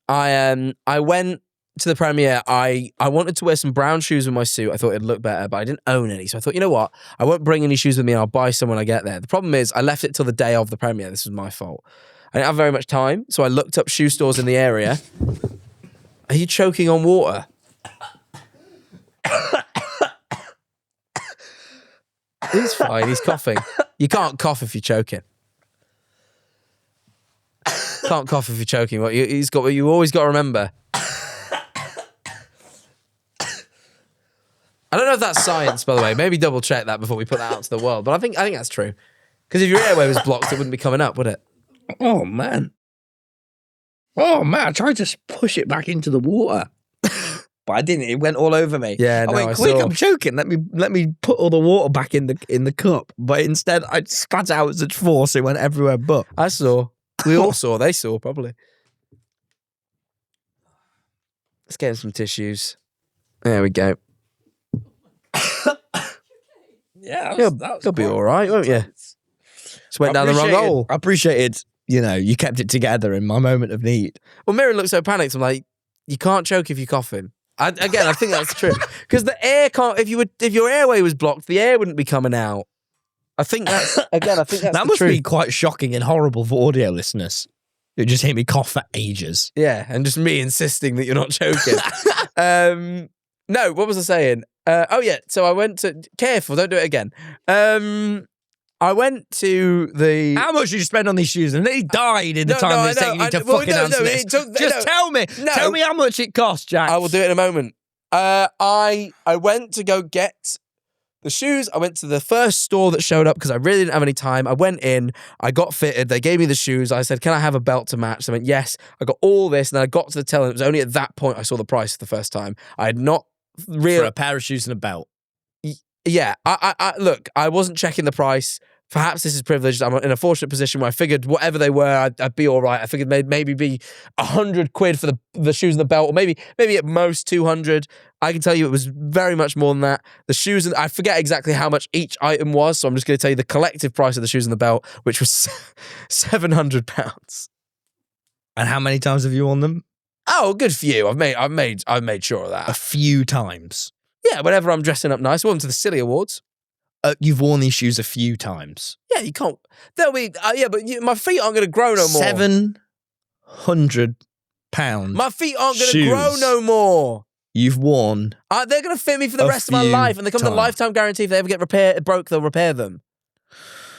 I went to the premiere. I wanted to wear some brown shoes with my suit. I thought it'd look better, but I didn't own any. So I thought, you know what? I won't bring any shoes with me. I'll buy some when I get there. The problem is I left it till the day of the premiere. This was my fault. I didn't have very much time, so I looked up shoe stores in the area. Are you choking on water? He's fine. He's coughing. You can't cough if you're choking. Can't cough if you're choking. What you always got to remember. I don't know if that's science, by the way. Maybe double check that before we put that out to the world. But I think that's true. Because if your airway was blocked, it wouldn't be coming up, would it? Oh, man. I tried to push it back into the water. But I didn't. It went all over me. Yeah, I no, went, I quick, saw. I'm choking. Let me put all the water back in the cup. But instead, I spat out with such force, it went everywhere but. I saw. We all saw. They saw, probably. Let's get some tissues. There we go. Yeah, You'll be all right, won't you? Just went down the wrong hole. I appreciated, you kept it together in my moment of need. Well, Miriam looked so panicked. I'm like, you can't choke if you're coughing. I think that's true because the air can't. If your airway was blocked, the air wouldn't be coming out. I think that's That the must truth. be quite shocking and horrible for audio listeners. It just hear me cough for ages. Yeah, and just me insisting that you're not choking. No, what was I saying? Oh yeah, so I went to. Careful, don't do it again. I went to the. How much did you spend on these shoes? And they died in the time they take you to fucking answer this. Just tell me. No. Tell me how much it cost, Jack. I will do it in a moment. I went to go get the shoes. I went to the first store that showed up because I really didn't have any time. I went in, I got fitted, they gave me the shoes. I said, can I have a belt to match? They went, yes. I got all this, and then I got to the till, and it was only at that point I saw the price for the first time. I had not really... For a pair of shoes and a belt. Yeah, I look, I wasn't checking the price. Perhaps this is privileged. I'm in a fortunate position where I figured whatever they were, I'd be all right. I figured maybe be 100 quid for the shoes and the belt, or maybe at most 200. I can tell you it was very much more than that. The shoes, and I forget exactly how much each item was, so I'm just going to tell you the collective price of the shoes and the belt, which was £700. And how many times have you worn them? Oh, good for you. I've made sure of that. A few times. Yeah, whenever I'm dressing up nice. Welcome to the Silly Awards. You've worn these shoes a few times. Yeah, you can't. They'll be. My feet aren't going to grow no more. £700. My feet aren't going to grow no more. You've worn. They're going to fit me for the A rest of my few life, and they come with a times. lifetime guarantee. If they ever get broke, they'll repair them.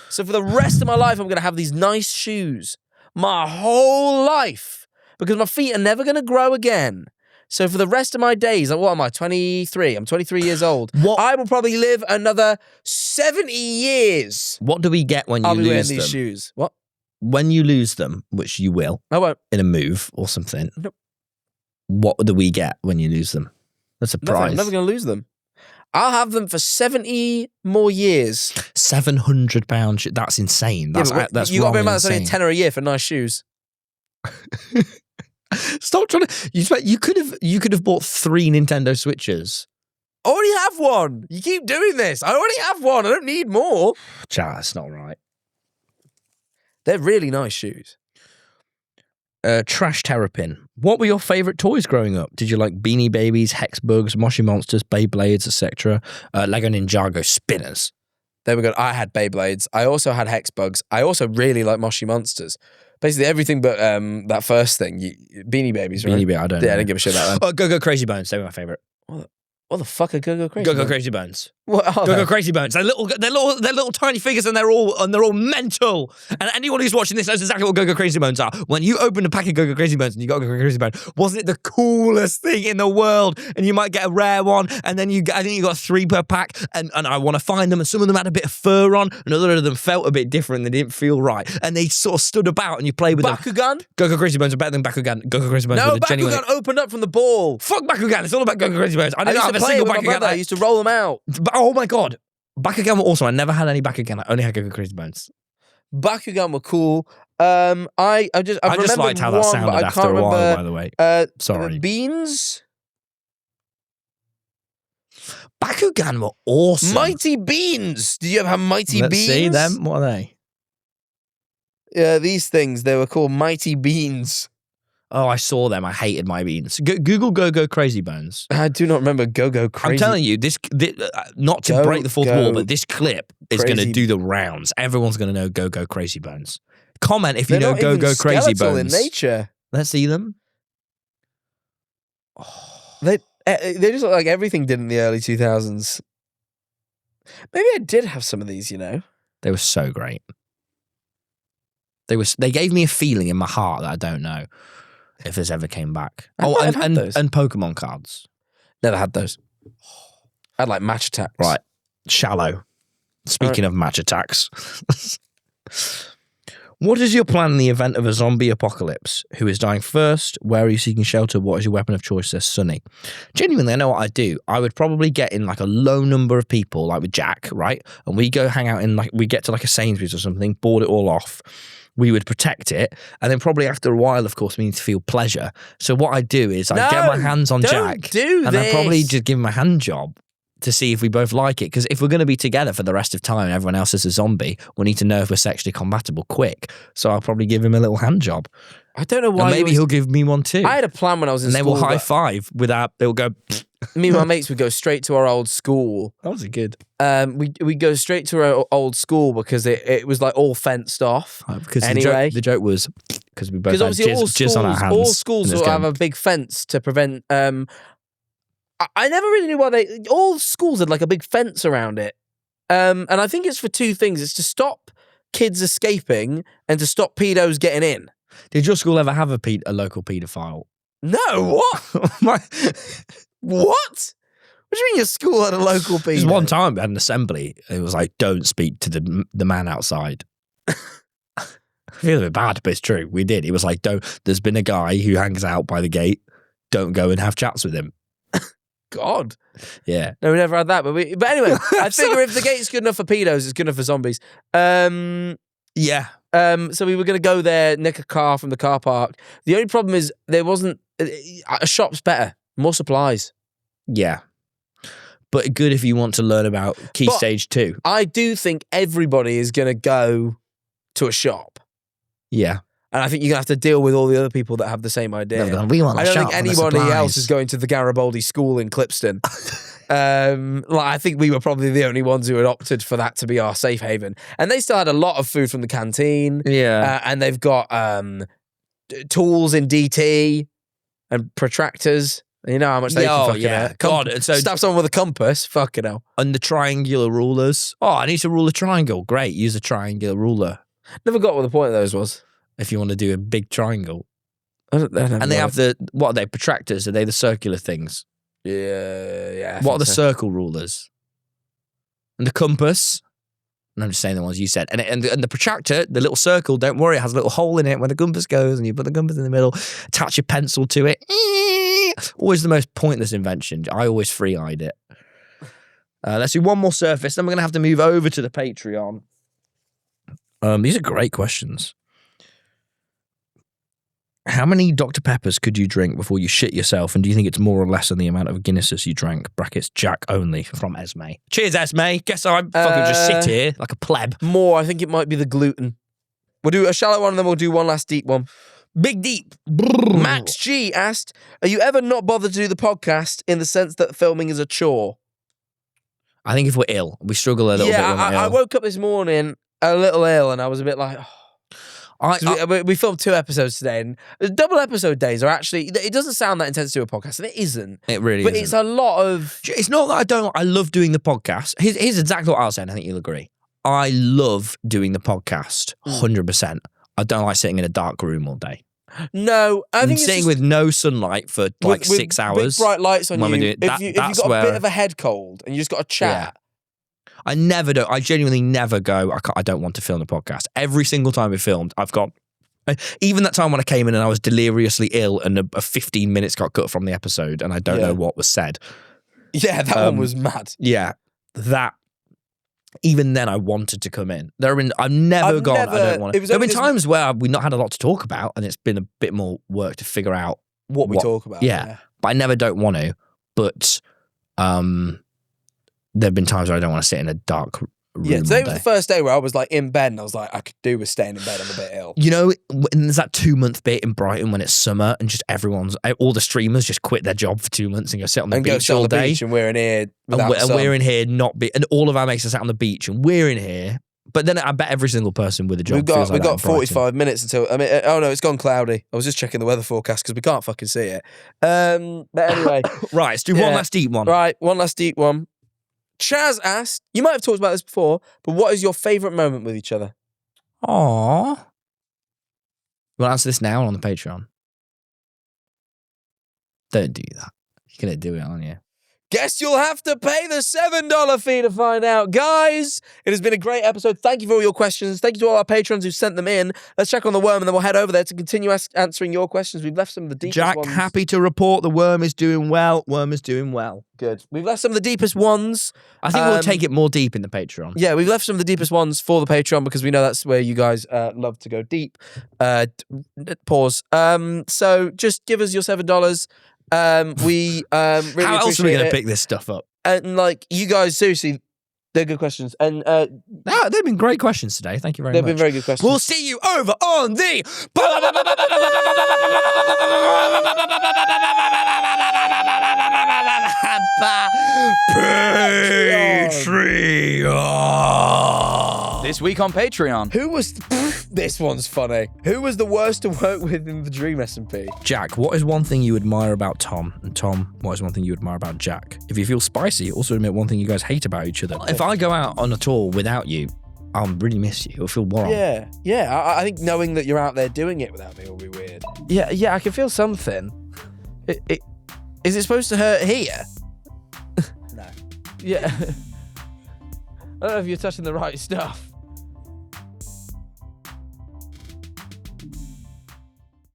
So for the rest of my life, I'm going to have these nice shoes my whole life because my feet are never going to grow again. So for the rest of my days, what am I, 23? I'm 23 years old. What? I will probably live another 70 years. What do we get when you I'll be wearing lose these them? shoes. What? When you lose them, which you will, I won't. in a move or something, Nope. what do we get when you lose them? That's a Nothing. prize. I'm never going to lose them. I'll have them for 70 more years. £700. That's insane. That's but you got to bear in mind that's only a tenner a year for nice shoes. Stop trying to. You could have bought 3 Nintendo Switches. I already have one. You keep doing this. I already have one. I don't need more. Chat, that's not right. They're really nice shoes. Trash Terrapin. What were your favourite toys growing up? Did you like Beanie Babies, Hex Bugs, Moshi Monsters, Beyblades, etc.? Lego Ninjago spinners. There we go. I had Beyblades. I also had Hex Bugs. I also really like Moshi Monsters. Basically everything but that first thing. Beanie Babies, right? Beanie Babies, I don't know. Yeah, I didn't give a shit about that. Oh, Go Go Crazy Bones. They were my favourite. What the fuck are Go Go Crazy? Go Go Crazy Bones. What are Go they? Go Crazy Bones. They're little tiny figures, and they're all mental. And anyone who's watching this knows exactly what Go Go Crazy Bones are. When you open a pack of Go Go Crazy Bones and you got Go Go Crazy Bone, wasn't it the coolest thing in the world? And you might get a rare one, and then I think you got 3 per pack. And I want to find them, and some of them had a bit of fur on, and other of them felt a bit different. They didn't feel right, and they sort of stood about, and you played with them. Bakugan? Go Go Crazy Bones are better than Bakugan. Go Go Crazy Bones. No, were the genuine. Bakugan opened up from the ball. Fuck Bakugan. It's all about Go Go Crazy Bones. I I didn't used have to a play single it with my Bakugan. brother. I used to roll them out. Oh my god. Bakugan were awesome. I never had any Bakugan. I only had Go Go Crazy Bones. Bakugan were cool. I just liked how that one, sounded but I after can't a while, remember, by the way. Sorry. Beans? Bakugan were awesome. Mighty Beans. Did you ever have Mighty Let's Beans? see them. What are they? Yeah, these things, they were called Mighty Beans. Oh, I saw them. I hated my beans. Google Go Go Crazy Bones. I do not remember Go Go Crazy. I'm telling you, this not to Go break the fourth Go wall, but this clip is going to Crazy- do the rounds. Everyone's going to know Go Go Crazy Bones. Comment if They're you know not Go even Go Crazy skeletal Bones. in nature. Let's see them. They just look like everything did in the early 2000s. Maybe I did have some of these, you know. They were so great. They gave me a feeling in my heart that I don't know if this ever came back. I might have had those. And Pokemon cards. Never had those. I had like match attacks. Right. Shallow. Speaking of match attacks. What is your plan in the event of a zombie apocalypse? Who is dying first? Where are you seeking shelter? What is your weapon of choice? Says Sunny. Genuinely, I know what I'd do. I would probably get in like a low number of people, like with Jack, right? And we go hang out in like, we get to like a Sainsbury's or something, board it all off. We would protect it. And then probably after a while, of course, we need to feel pleasure. So what I'd do is I'd get my hands on Jack. And I'd probably just give him a hand job to see if we both like it. Because if we're going to be together for the rest of time and everyone else is a zombie, we need to know if we're sexually compatible quick. So I'll probably give him a little hand job. I don't know why. And maybe he'll give me one too. I had a plan when I was in and they school. will high five without, they'll go. Me and my mates would go straight to our old school. That was good. We go straight to our old school because it was like all fenced off. Because anyway, the joke was because we both had obviously jizz on our hands. all schools will have a big fence to prevent. I never really knew why all schools had like a big fence around it. And I think it's for 2 things. It's to stop kids escaping and to stop pedos getting in. Did your school ever have a local paedophile? No, what? What? What do you mean your school had a local pedo? There's one time we had an assembly. It was like, don't speak to the man outside. I feel a bit bad, but it's true. We did. It was like, there's been a guy who hangs out by the gate. Don't go and have chats with him. God. Yeah. No, we never had that. But anyway, I figure if the gate's good enough for pedos, it's good enough for zombies. Yeah. So we were going to go there, nick a car from the car park. The only problem is there wasn't... A shop's better. More supplies. Yeah. But good if you want to learn about Key Stage 2. I do think everybody is going to go to a shop. Yeah. And I think you're going to have to deal with all the other people that have the same idea. We want I don't think anybody else is going to the Garibaldi school in Clipston. I think we were probably the only ones who had opted for that to be our safe haven. And they still had a lot of food from the canteen. Yeah. And they've got tools in DT and protractors. You know how much they can fucking hurt. God, and so stab someone with a compass. Fucking hell. And the triangular rulers. Oh, I need to rule a triangle. Great, use a triangular ruler. Never got what the point of those was. If you want to do a big triangle. I don't and they have what are they, protractors? Are they the circular things? Yeah. What are the circle rulers? And the compass? And I'm just saying the ones you said. And the protractor, the little circle, don't worry, it has a little hole in it where the compass goes, and you put the compass in the middle, attach your pencil to it. Always the most pointless invention. I always free-eyed it. Let's do one more surface. Then we're going to have to move over to the Patreon. These are great questions. How many Dr. Peppers could you drink before you shit yourself? And do you think it's more or less than the amount of Guinnesses you drank? Brackets, Jack only, from Esme. Cheers, Esme. Guess I fucking just sit here like a pleb. More, I think it might be the gluten. We'll do a shallow one and then we'll do one last deep one. Big deep. Max G asked, are you ever not bothered to do the podcast in the sense that filming is a chore? I think if we're ill, we struggle a little bit when we're ill. I woke up this morning a little ill and I was a bit like... we filmed 2 episodes today, and double episode days are actually, it doesn't sound that intense to do a podcast, and it isn't. It really but isn't. It's a lot of... It's not that I love doing the podcast. Here's exactly what I'll say, and I think you'll agree. I love doing the podcast, 100%. I don't like sitting in a dark room all day. No, I think sitting with no sunlight for like 6 hours. Big bright lights on you. If you've got a bit of a head cold and you just got to chat. Yeah. I never do. I genuinely never go, I don't want to film the podcast. Every single time we filmed, I've got... Even that time when I came in and I was deliriously ill and a 15 minutes got cut from the episode and I don't know what was said. Yeah, that one was mad. Yeah, that... Even then, I wanted to come in. I've never gone, I don't want to. There have been times where we've not had a lot to talk about and it's been a bit more work to figure out what we talk about. Yeah, but I never don't want to. But there have been times where I don't want to sit in a dark room. Yeah, today was the first day where I was like in bed and I was like, I could do with staying in bed. I'm a bit ill. You know, there's that 2-month bit in Brighton when it's summer and just all the streamers just quit their job for 2 months and go sit on the beach all day. And we're in here and we're in here and all of our mates are sat on the beach and we're in here. But then I bet every single person with a job we've got 45 minutes until, I mean, oh no, it's gone cloudy. I was just checking the weather forecast because we can't fucking see it. But anyway. Right, let's do one last deep one. Right, one last deep one. Chaz asked, you might have talked about this before, but what is your favourite moment with each other? Aww. You want to answer this now on the Patreon? Don't do that. You're going to do it, aren't you? Guess you'll have to pay the $7 fee to find out. Guys, it has been a great episode. Thank you for all your questions. Thank you to all our patrons who sent them in. Let's check on the worm and then we'll head over there to continue answering your questions. We've left some of the deepest ones. Jack, happy to report the worm is doing well. Worm is doing well. Good. We've left some of the deepest ones. I think we'll take it more deep in the Patreon. Yeah, we've left some of the deepest ones for the Patreon because we know that's where you guys love to go deep. Pause. So just give us your $7. We really how else are we going to it. pick this stuff up? And like you guys, seriously, they're good questions. And they've been great questions today. Thank you very much. They've been very good questions. We'll see you over on the Patreon. This week on Patreon. Who was... This one's funny. Who was the worst to work with in the Dream SMP? Jack, what is one thing you admire about Tom? And Tom, what is one thing you admire about Jack? If you feel spicy, also admit one thing you guys hate about each other. If I go out on a tour without you, I'll really miss you. It'll feel warm. Yeah. I think knowing that you're out there doing it without me will be weird. Yeah, I can feel something. Is it supposed to hurt here? No. Yeah. I don't know if you're touching the right stuff.